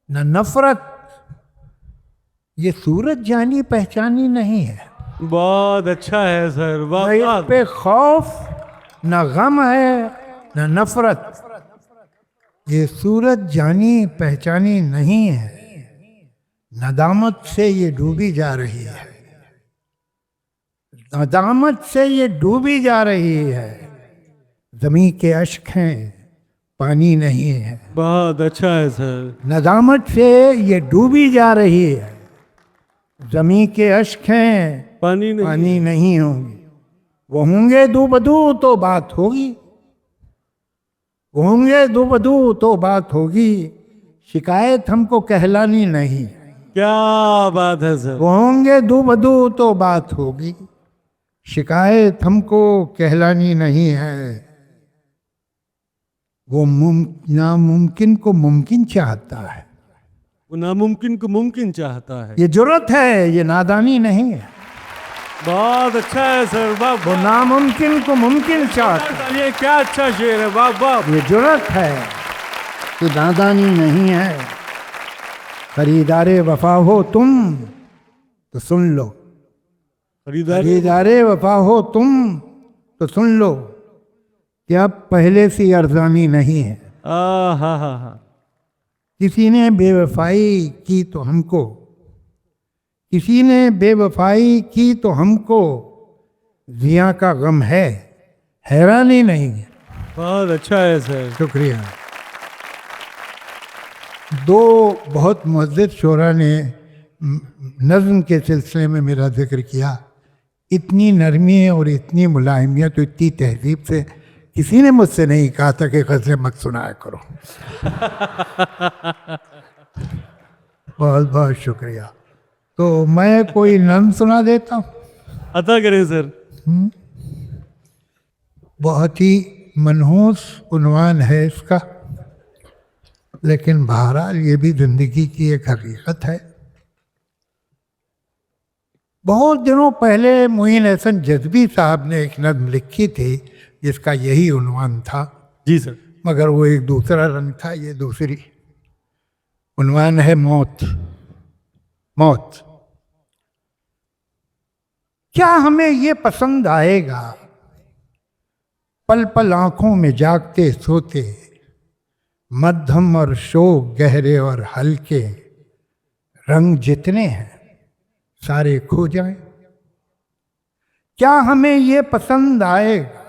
न नफरत, ये सूरज जानी पहचानी नहीं है। बहुत अच्छा है सर, न वाह इस वाह। पे खौफ न गम है न नफरत, ये सूरज जानी पहचानी नहीं है। नदामत से ये डूबी जा रही है, नदामत से ये डूबी जा रही है। ज़मीं के अश्क हैं पानी नहीं है। बहुत अच्छा है सर। नदामत से ये डूबी जा रही है, ज़मीं के अश्क हैं पानी नहीं, पानी नहीं होंगे। वो होंगे दो बदू तो बात होगी, वो होंगे दो बदू तो बात होगी। शिकायत हमको कहलानी नहीं, क्या बात है सर। वो होंगे दो बदू तो बात होगी। शिकायत हमको कहलानी नहीं है। वो नामुमकिन को मुमकिन चाहता है, वो नामुमकिन को मुमकिन चाहता है। ये जुर्रत है, ये नादानी नहीं है। बहुत अच्छा है सर, वाह। वो नामुमकिन को मुमकिन चाहता है, ये क्या अच्छा शेर है, वाह वाह। ये जुर्रत है, ये नादानी नहीं है। खरीदारे वफा हो तुम तो सुन लो, खरीदारे वफा हो तुम तो सुन लो, कि अब पहले सी अर्जानी नहीं है। हा। किसी ने बेवफाई की तो हमको, किसी ने बेवफाई की तो हमको जिया का गम है हैरानी नहीं है। बहुत अच्छा है सर। शुक्रिया। दो बहुत मुअज़्ज़ज़ शोरा ने नज़्म के सिलसिले में मेरा जिक्र किया। इतनी नरमी और इतनी मुलायमियत और इतनी तहजीब से किसी ने मुझसे नहीं कहा था कि गज़लें मत सुनाया करो। बहुत बहुत शुक्रिया। तो मैं कोई नज़्म सुना देता हूँ। अता करें सर। बहुत ही मनहूस उन्वान है इसका, लेकिन बहरहाल ये भी ज़िंदगी की एक हकीकत है। बहुत दिनों पहले मोइन एहसन जज़बी साहब ने एक नज़्म लिखी थी जिसका यही उन्वान था। जी सर। मगर वो एक दूसरा रंग था, ये दूसरी। उन्वान है मौत। मौत। क्या हमें ये पसंद आएगा पल पल आंखों में जागते सोते, मध्यम और शोक गहरे और हल्के, रंग जितने हैं सारे खो जाएं। क्या हमें ये पसंद आएगा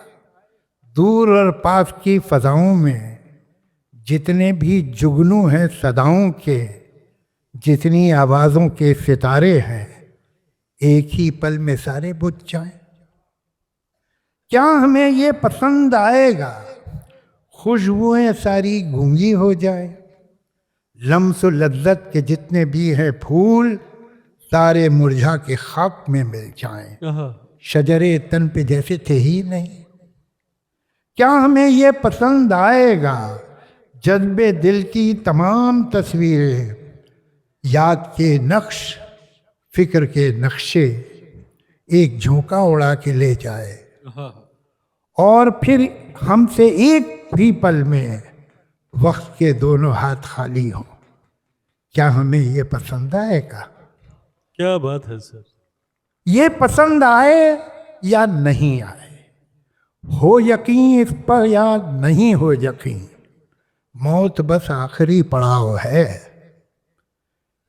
दूर और पास की फजाओं में जितने भी जुगनू हैं सदाओं के, जितनी आवाज़ों के सितारे हैं, एक ही पल में सारे बुझ जाएं। क्या हमें ये पसंद आएगा खुशबुएं सारी गूंगी हो जाए, लम्स लज्जत के जितने भी हैं फूल सारे मुरझा के खाक में मिल जाएं, शजरे तन पे जैसे थे ही नहीं। क्या हमें ये पसंद आएगा जज्बे दिल की तमाम तस्वीरें, याद के नक्श फिक्र के नक्शे एक झोंका उड़ा के ले जाए, और फिर हमसे एक भी पल में वक्त के दोनों हाथ खाली हों। क्या हमें ये पसंद आएगा? क्या बात है सर। ये पसंद आए या नहीं आए, हो यकीन इस पर या नहीं हो यकीन, मौत बस आखिरी पड़ाव है,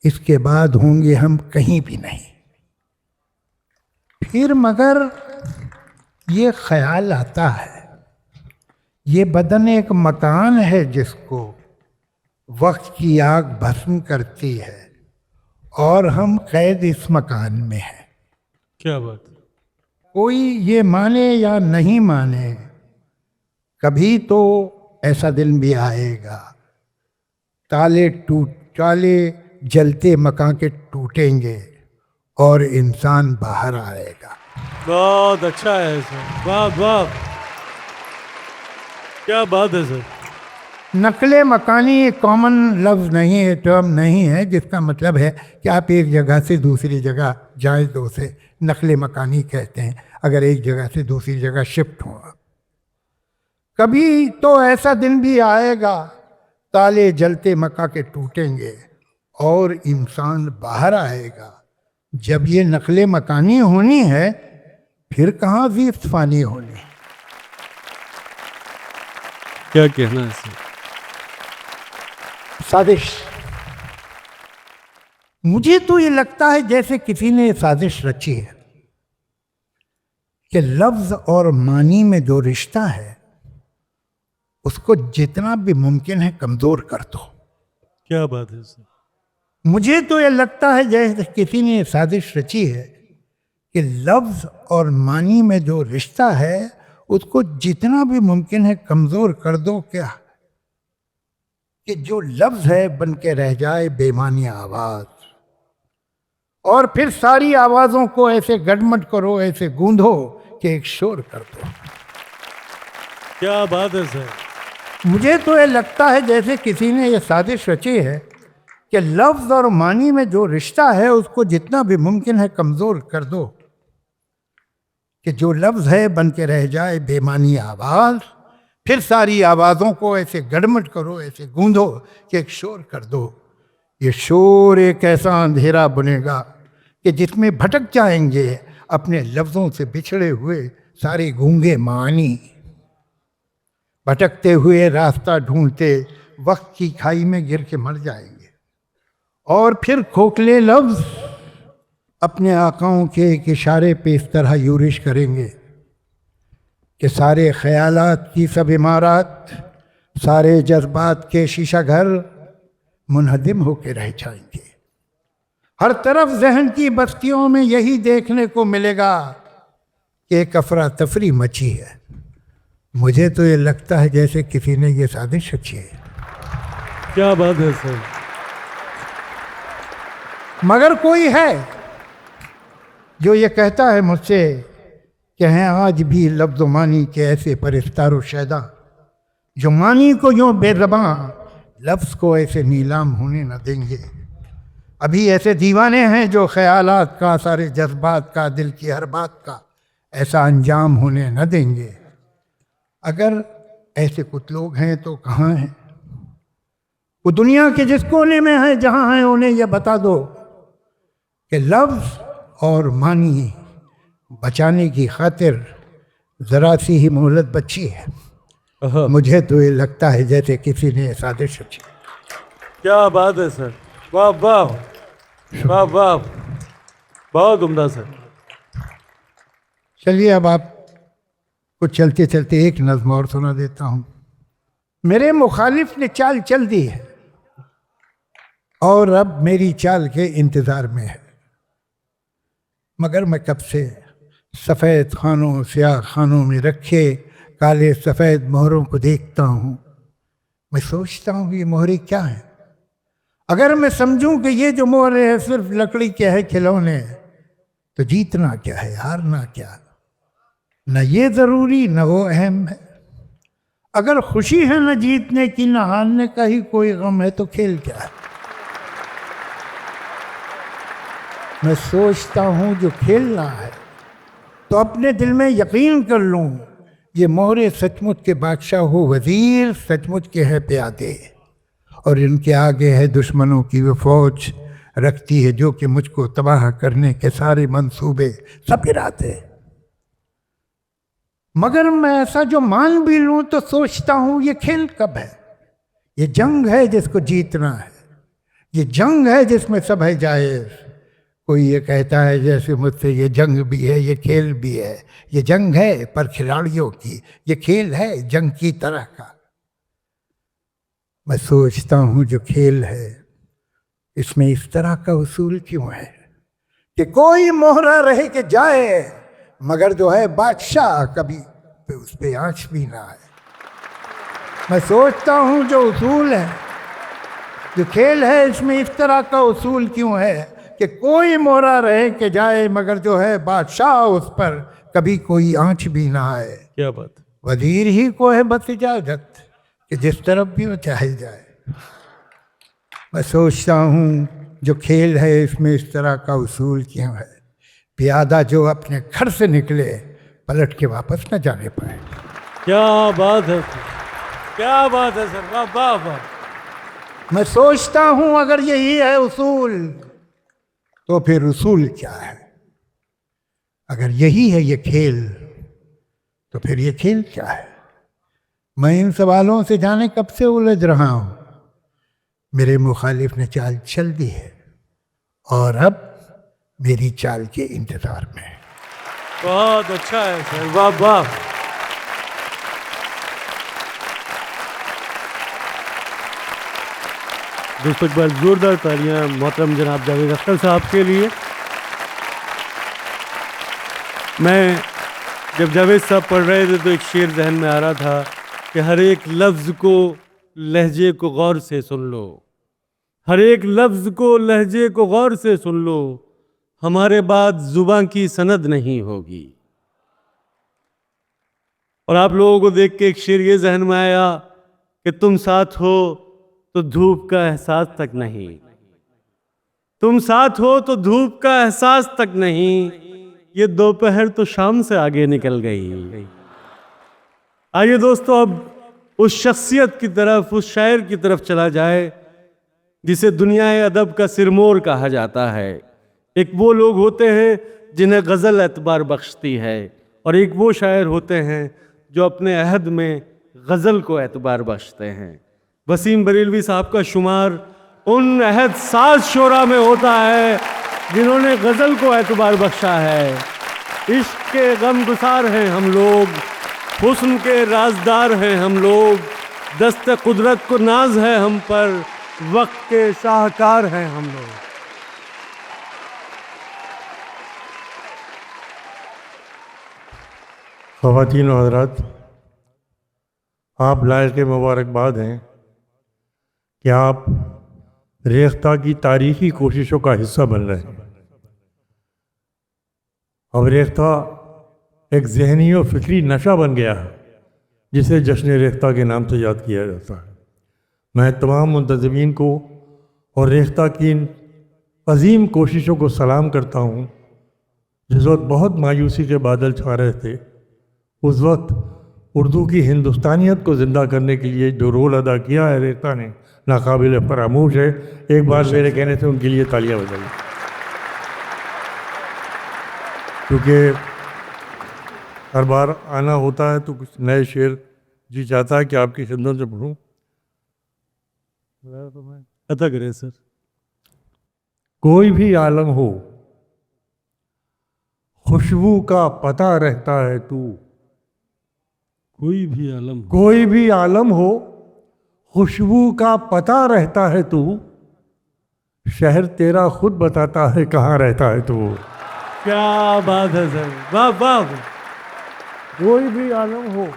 इसके बाद होंगे हम कहीं भी नहीं। फिर मगर ये ख्याल आता है ये बदन एक मकान है जिसको वक्त की आग भस्म करती है, और हम कैद इस मकान में हैं। क्या बात। कोई ये माने या नहीं माने, कभी तो ऐसा दिन भी आएगा ताले जलते मकान के टूटेंगे और इंसान बाहर आएगा। बहुत अच्छा है सर। वाह वाह, क्या बात है सर। नकले मकानी एक कॉमन लफ्ज़ नहीं है, टर्म नहीं है, जिसका मतलब है कि आप एक जगह से दूसरी जगह जाएं तो उसे नकले मकानी कहते हैं, अगर एक जगह से दूसरी जगह शिफ्ट हो। कभी तो ऐसा दिन भी आएगा ताले जलते मका के टूटेंगे और इंसान बाहर आएगा। जब ये नकले मकानी होनी है फिर कहाँ ज़ीफ़्त फ़ानी होनी। क्या कहना है सर। साजिश। मुझे तो ये लगता है जैसे किसी ने साजिश रची है कि लफ्ज़ और मानी में जो रिश्ता है उसको जितना भी मुमकिन है कमज़ोर कर दो। क्या बात है सर। मुझे तो ये लगता है जैसे किसी ने साजिश रची है कि लफ्ज़ और मानी में जो रिश्ता है उसको जितना भी मुमकिन है कमज़ोर कर दो। क्या कि जो लफ्ज़ है बन के रह जाए बेमानी आवाज़, और फिर सारी आवाज़ों को ऐसे गड़मड़ करो, ऐसे गूंधो कि एक शोर कर दो। क्या बात है सर। मुझे तो ये लगता है जैसे किसी ने ये साजिश रची है कि लफ्ज़ और मानी में जो रिश्ता है उसको जितना भी मुमकिन है कमज़ोर कर दो, कि जो लफ्ज़ है बन के रह जाए बेमानी आवाज़, फिर सारी आवाज़ों को ऐसे गड़मड़ करो, ऐसे गूंधो कि एक शोर कर दो। ये शोर एक ऐसा अंधेरा बुनेगा कि जिसमें भटक जाएंगे अपने लफ्ज़ों से बिछड़े हुए सारे गूंगे मानी, भटकते हुए रास्ता ढूंढते वक्त की खाई में गिर के मर जाएंगे। और फिर खोखले लफ्ज़ अपने आकाओं के एक इशारे पे इस तरह यूरिश करेंगे कि सारे ख्यालात की सब इमारत, सारे जज्बात के शीशा घर मुनहदिम होकर रह जाएंगे। हर तरफ जहन की बस्तियों में यही देखने को मिलेगा कि एक अफरा तफरी मची है। मुझे तो ये लगता है जैसे किसी ने ये साजिश रची है। क्या बात है सर। मगर कोई है जो ये कहता है मुझसे कि हैं आज भी लफ्ज़ मानी के ऐसे परिस्तार व शैदा जो मानी को यूँ बेज़बां लफ्ज़ को ऐसे नीलाम होने न देंगे। अभी ऐसे दीवाने हैं जो ख्यालात का, सारे जज्बात का, दिल की हर बात का ऐसा अंजाम होने न देंगे। अगर ऐसे कुछ लोग हैं तो कहाँ हैं? वो दुनिया के जिस कोने में है जहाँ हैं, उन्हें यह बता दो कि लफ्ज़ और मानी बचाने की खातिर ज़रा सी ही मोहलत बची है। मुझे तो ये लगता है जैसे किसी ने साजिश रची। क्या बात है सर, वाह वाह वाह वाह, बहुत उम्दा सर। चलिए अब आप कुछ चलते चलते एक नज़्म और सुना देता हूँ। मेरे मुखालिफ ने चाल चल दी है और अब मेरी चाल के इंतज़ार में है, मगर मैं कब से सफ़ेद खानों, स्याह खानों में रखे काले सफ़ेद मोहरों को देखता हूँ। मैं सोचता हूँ ये मोहरे क्या हैं। अगर मैं समझूं कि ये जो मोहरे है सिर्फ लकड़ी के है खिलौने, तो जीतना क्या है, हारना क्या। न ये ज़रूरी न वो अहम है। अगर खुशी है न जीतने की न हारने का ही कोई गम है, तो खेल क्या है। मैं सोचता हूँ जो खेलना है तो अपने दिल में यकीन कर लूँ ये मोहरे सचमुच के बादशाह हो वज़ीर, सचमुच के है प्यादे, और इनके आगे है दुश्मनों की वो फौज रखती है जो कि मुझको तबाह करने के सारे मंसूबे सब गिराते। मगर मैं ऐसा जो मान भी लूँ तो सोचता हूँ ये खेल कब है। ये जंग है जिसको जीतना है, ये जंग है जिसमें सब है जायज़। कोई ये कहता है जैसे मुझसे ये जंग भी है, ये खेल भी है। ये जंग है पर खिलाड़ियों की, ये खेल है जंग की तरह का। मैं सोचता हूँ जो खेल है इसमें इस तरह का उसूल क्यों है कि कोई मोहरा रहे कि जाए, मगर जो है बादशाह कभी उस पर आँच भी ना आए। मैं सोचता हूँ जो उसूल है, जो खेल है, इसमें इस तरह का उसूल क्यों है कि कोई मोहरा रहे कि जाए, मगर जो है बादशाह उस पर कभी कोई आँच भी ना आए। क्या बात। वज़ीर ही को है बस इजाज़त कि जिस तरफ भी वो चाहे जाए। मैं सोचता हूँ जो खेल है इसमें इस तरह का उसूल क्यों है। प्यादा जो अपने घर से निकले पलट के वापस न जाने पाए। क्या बात है, क्या बात है सर, वाह वाह वाह। मैं सोचता हूँ अगर यही है उसूल तो फिर उसूल क्या है। अगर यही है ये खेल तो फिर ये खेल क्या है। मैं इन सवालों से जाने कब से उलझ रहा हूँ। मेरे मुखालिफ ने चाल चल दी है और अब मेरी चाल के इंतजार में है। बहुत अच्छा है सर, वाह वाह। दोस्तों एक बार जोरदार तालियां मोहतरम जनाब जावेद अख्तर साहब के लिए। मैं जब जावेद साहब पढ़ रहे थे तो एक शेर जहन में आ रहा था कि हर एक लफ्ज़ को लहजे को गौर से सुन लो, हर एक लफ्ज़ को लहजे को गौर से सुन लो, हमारे बाद ज़ुबान की सनद नहीं होगी। और आप लोगों को देख के एक शेर ये जहन में आया कि तुम साथ हो तो धूप का एहसास तक नहीं, तुम साथ हो तो धूप का एहसास तक नहीं, ये दोपहर तो शाम से आगे निकल गई। आइए दोस्तों अब उस शख्सियत की तरफ, उस शायर की तरफ चला जाए जिसे दुनिया अदब का सिरमौर कहा जाता है। एक वो लोग होते हैं जिन्हें गज़ल एतबार बख्शती है और एक वो शायर होते हैं जो अपने अहद में गज़ल को एतबार बख्शते हैं। वसीम बरेलवी साहब का शुमार उन अहद साज शोरा में होता है जिन्होंने गज़ल को एतबार बख्शा है। इश्क के गमगुसार हैं हम लोग, हुस्न के राजदार हैं हम लोग, दस्त कुदरत को नाज है हम पर, वक्त के शाहकार हैं हम लोग। ख़वातीन व हज़रात, आप लायक मुबारकबाद हैं कि आप रेख्ता की तारीख़ी कोशिशों का हिस्सा बन रहे हैं। अब रेख्ता एक ज़हनी और फ़िक्री नशा बन गया है जिसे जश्न रेख्ता के नाम से याद किया जाता है। मैं तमाम मुंतज़मीन को और रेख्ता की इन अजीम कोशिशों को सलाम करता हूँ। जिस वक्त बहुत मायूसी के बादल छा रहे थे, उस वक्त उर्दू की हिंदुस्तानियत को ज़िंदा करने के लिए जो रोल अदा किया है रेख्ता ने, नाकाबिल फरामोश है। एक बार मेरे कहने से उनके लिए तालियां बजाइए, क्योंकि हर बार आना होता है तो कुछ नए शेर जी चाहता है कि आपकी खिदमत से पढ़ूँ। अता करें सर। कोई भी आलम हो, खुशबू का पता रहता है तू। कोई भी आलम हो, कोई भी आलम हो, खुशबू का पता रहता है तू। शहर तेरा खुद बताता है कहाँ रहता है तू। क्या बात है सर, वाह वाह। कोई भी आलम हो,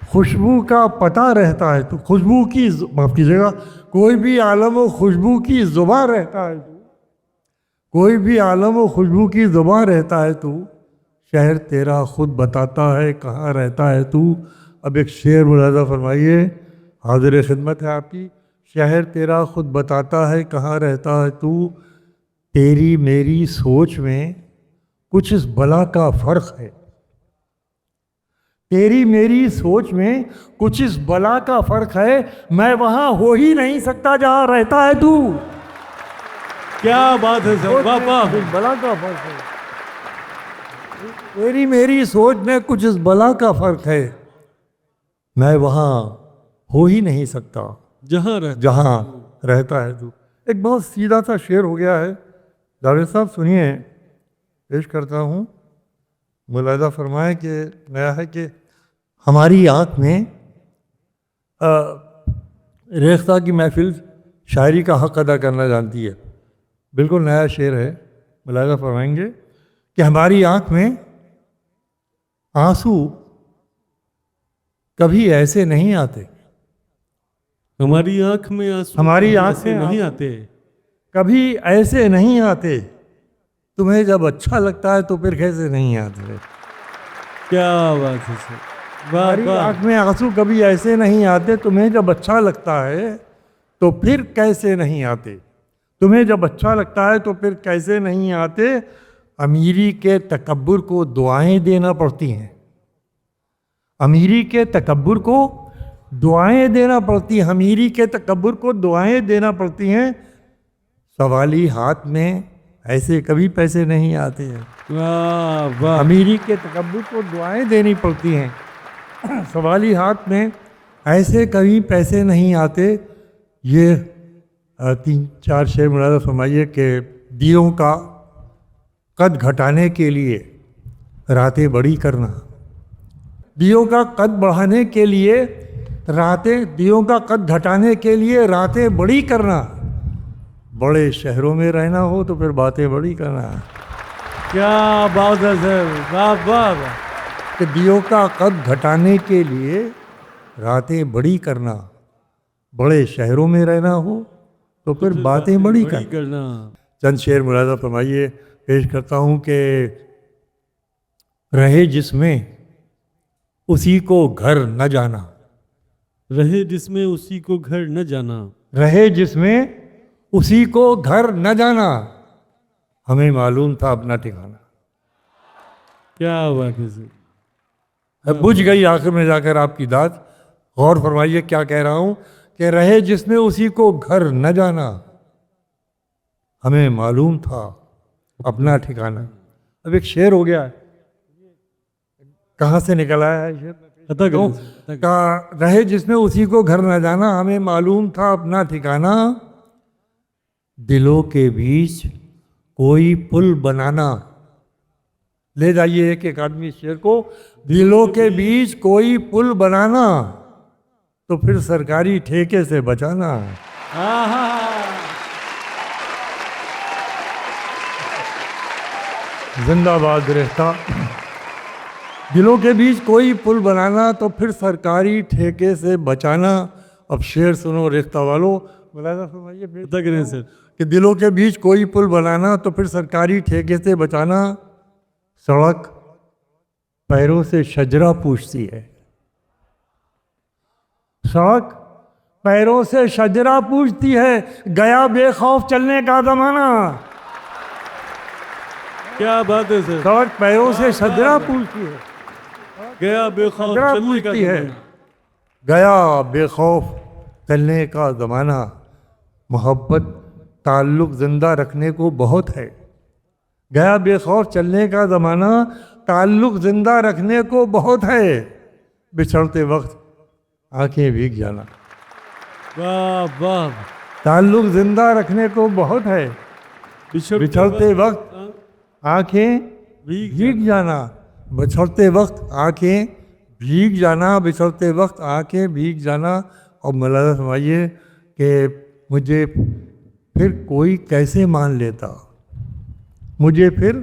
खुशबू का पता रहता है तू। खुशबू की, माफ़ कीजिएगा, कोई भी आलम हो, खुशबू की ज़ुबान रहता है तू। कोई भी आलम हो, खुशबू की ज़ुबान रहता है तू। शहर तेरा खुद बताता है कहाँ रहता है तू। अब एक शेर मुलाज़ा फरमाइए, हाजिर खिदमत है आपकी। शहर तेरा खुद बताता है कहाँ रहता है तू। तेरी मेरी सोच में कुछ इस बला का फ़र्क है। तेरी मेरी सोच में कुछ इस बला का फ़र्क है। मैं वहाँ हो ही नहीं सकता जहाँ रहता है तू। क्या बात है सर, वाह वाह। कुछ बला का फ़र्क है। तेरी मेरी सोच में कुछ इस बला का फ़र्क है। मैं वहाँ हो ही नहीं सकता जहाँ रहता है तू। एक बहुत सीधा सा शेर हो गया है। जावेद साहब सुनिए, पेश करता हूँ। मुलाज़ा फरमाए कि नया है कि हमारी आँख में रेख्ता की महफिल शायरी का हक़ अदा करना जानती है। बिल्कुल नया शेर है। मुलाज़ा फरमाएंगे कि हमारी आँख में आंसू कभी ऐसे नहीं आते। हमारी आँख में आंसू, हमारी आँख ऐसे में नहीं आते, कभी ऐसे नहीं आते। तुम्हें जब अच्छा लगता है तो फिर कैसे नहीं आते। क्या बात है सर, वाह हमारी वाह। आँख में आंसू कभी ऐसे नहीं आते। तुम्हें जब अच्छा लगता है तो फिर कैसे नहीं आते। तुम्हें जब अच्छा लगता है तो फिर कैसे नहीं आते। अमीरी के तकब्बुर को दुआएं देना पड़ती हैं। अमीरी के तकब्बुर को दुआएं देना पड़ती हैं। अमीरी के तकब्बुर को दुआएं देना पड़ती हैं। सवाली हाथ में ऐसे कभी पैसे नहीं आते हैं। वाह वाह। अमीरी के तकब्बुर को दुआएं देनी पड़ती हैं। सवाली हाथ में ऐसे कभी पैसे नहीं आते। ये 3-4 शेर मुलाज़ा फरमाइए कि दियों का कद घटाने के लिए रातें बड़ी करना। दियों का कद बढ़ाने के लिए रातें, दियों का कद घटाने के लिए रातें बड़ी करना। बड़े शहरों में रहना हो तो फिर बातें बड़ी करना। क्या बात है सर, वाह वाह। कि दियों का कद घटाने के लिए रातें बड़ी करना। बड़े शहरों में रहना हो तो फिर बातें बड़ी करना। चंद शेर मुलाज़ा फरमाइए, पेश करता हूँ कि रहे जिसमें उसी को घर न जाना। रहे जिसमें उसी को घर न जाना। रहे जिसमें उसी को घर न जाना। हमें मालूम था अपना ठिकाना। क्या बात है सर। अब बुझ गई आखिर में जाकर आपकी दाद। गौर फरमाइए क्या कह रहा हूँ कि रहे जिसमें उसी को घर न जाना। हमें मालूम था अपना ठिकाना। अब एक शेर हो गया है, कहाँ से निकल आया है शेर? अता तो रहे जिसमें उसी को घर न जाना। हमें मालूम था अपना ठिकाना। दिलों के बीच कोई पुल बनाना। ले जाइए एक एक आदमी शेर को। दिलों के बीच कोई पुल बनाना, तो फिर सरकारी ठेके से बचाना। जिंदाबाद रेख्ता। दिलों के बीच कोई पुल बनाना, तो फिर सरकारी ठेके से बचाना। अब शेर सुनो रेख्ता वालों, मुलाजा फरमाइए पता करें सर। कि दिलों के बीच कोई पुल बनाना, तो फिर सरकारी ठेके से बचाना। सड़क पैरों से शजरा पूछती है। सड़क पैरों से शजरा पूछती है, गया बेखौफ चलने का जमाना। क्या बात है सर। सड़क पैरों से शजरा पूछती है, गया बेखौफ शजरा चलने का पूछती है, जमाना। गया बेखौफ चलने का ज़माना। मोहब्बत ताल्लुक़ ज़िंदा रखने को बहुत है। गया बेखौफ चलने का ज़माना, ताल्लुक़ ज़िंदा रखने को बहुत है। बिछड़ते वक्त आंखें भीग जाना। वाह वाह। ताल्लुक़ ज़िंदा रखने को बहुत है। बिछड़ते वक्त आंखें भीग जाना। बिछड़ते वक्त आंखें भीग जाना। बिछड़ते वक्त आंखें भीग जाना। और मुलाज़ा फरमाइए कि मुझे फिर कोई कैसे मान लेता, मुझे फिर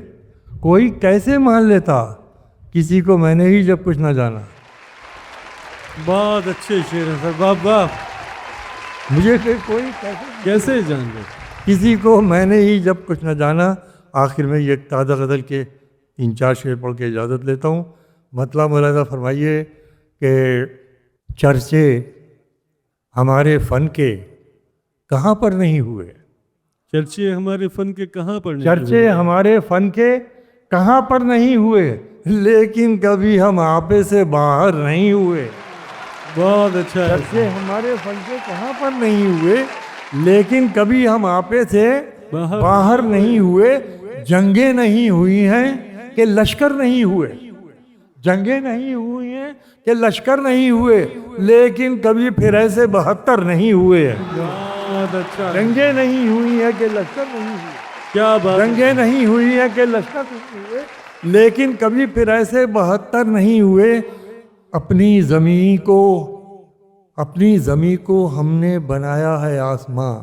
कोई कैसे मान लेता, किसी को मैंने ही जब कुछ ना जाना। बहुत अच्छे शेर हैं सर। वाह वाह। मुझे फिर कोई कैसे जान ले, किसी को मैंने ही जब कुछ न जाना। आखिर में ये ताज़ा गज़ल के 3-4 शेर पढ़ के इजाज़त लेता हूँ। मतलब मुलाज़ा फरमाइए कि चर्चे हमारे फ़न के कहाँ पर नहीं हुए। चर्चे हमारे फ़न के कहाँ पर नहीं चर्चे हुए? हमारे फ़न के कहाँ पर नहीं हुए, लेकिन कभी हम आपे से बाहर नहीं हुए। बहुत अच्छा है। चर्चे हमारे फ़न के कहाँ पर नहीं हुए, लेकिन कभी हम आपे से बाहर नहीं हुए। जंगें नहीं हुई हैं कि लश्कर नहीं हुए। जंगें नहीं हुई हैं कि लश्कर नहीं हुए, लेकिन कभी फिर ऐसे 72 नहीं हुए। बहुत अच्छा। जंगें नहीं हुई हैं कि लश्कर नहीं हुए। क्या बात। जंगें नहीं हुई हैं कि लश्कर नहीं हुए, लेकिन कभी फिर ऐसे 72 नहीं हुए। अपनी ज़मीं को हमने बनाया है आसमां।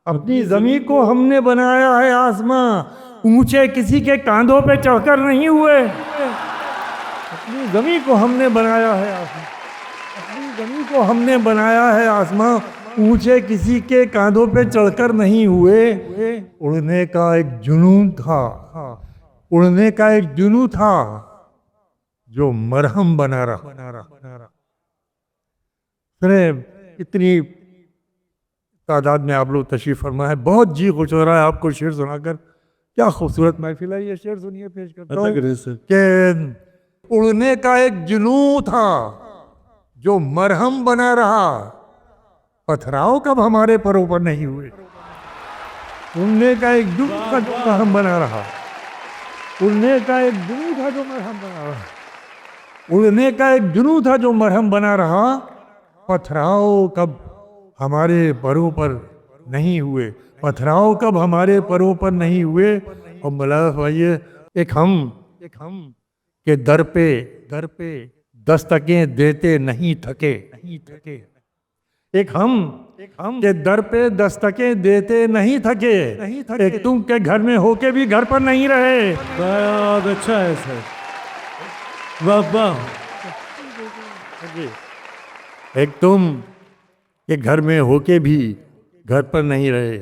अपनी ज़मीं को हमने बनाया है आसमां। ऊंचे किसी के कांधों पे चढ़कर नहीं हुए। अपनी ज़मीं को हमने बनाया है आसमां। अपनी ज़मीं को हमने बनाया है आसमां। ऊंचे किसी के कांधों पे चढ़कर नहीं हुए। उड़ने का एक जुनून था, उड़ने का एक जुनून था, जो मरहम बना रहा। इतनी तादाद में आप लोग तशरीफ़ फरमा है। बहुत जी खुश हो रहा है आपको शेर सुनाकर। क्या खूबसूरत महफिल है। ये शेर सुनिए, पेश करता हूँ कि उड़ने का एक जुनून था जो मरहम बना रहा। पथराव कब हमारे परों पर नहीं हुए। उड़ने का एक जुनून था जो मरहम बना रहा। उड़ने का एक जुनून था जो मरहम बना रहा। उड़ने का एक जुनून था जो मरहम बना रहा। पथराव कब हमारे परों पर नहीं हुए। पथराव कब हमारे परों पर नहीं हुए। और मुलाज़ा फरमाइए, एक हम के दर पे दस्तकें देते नहीं थके। एक हम के दर पे दस्तकें देते नहीं थके। एक तुम के घर में होके भी घर पर नहीं रहे। बहुत अच्छा है सर। वाह वाह। एक तुम के घर में होके भी घर पर नहीं रहे।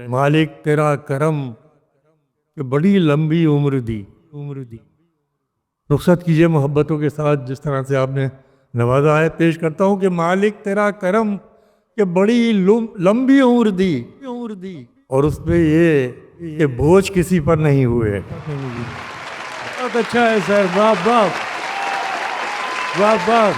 मालिक तेरा करम कि बड़ी लंबी उम्र दी। रुखसत कीजिए मोहब्बतों के साथ जिस तरह से आपने नवाजा है। पेश करता हूँ कि मालिक तेरा करम कि बड़ी लंबी उम्र दी, और उस पर ये बोझ किसी पर नहीं हुए। बहुत अच्छा है सर। वाह वाह वाह वाह।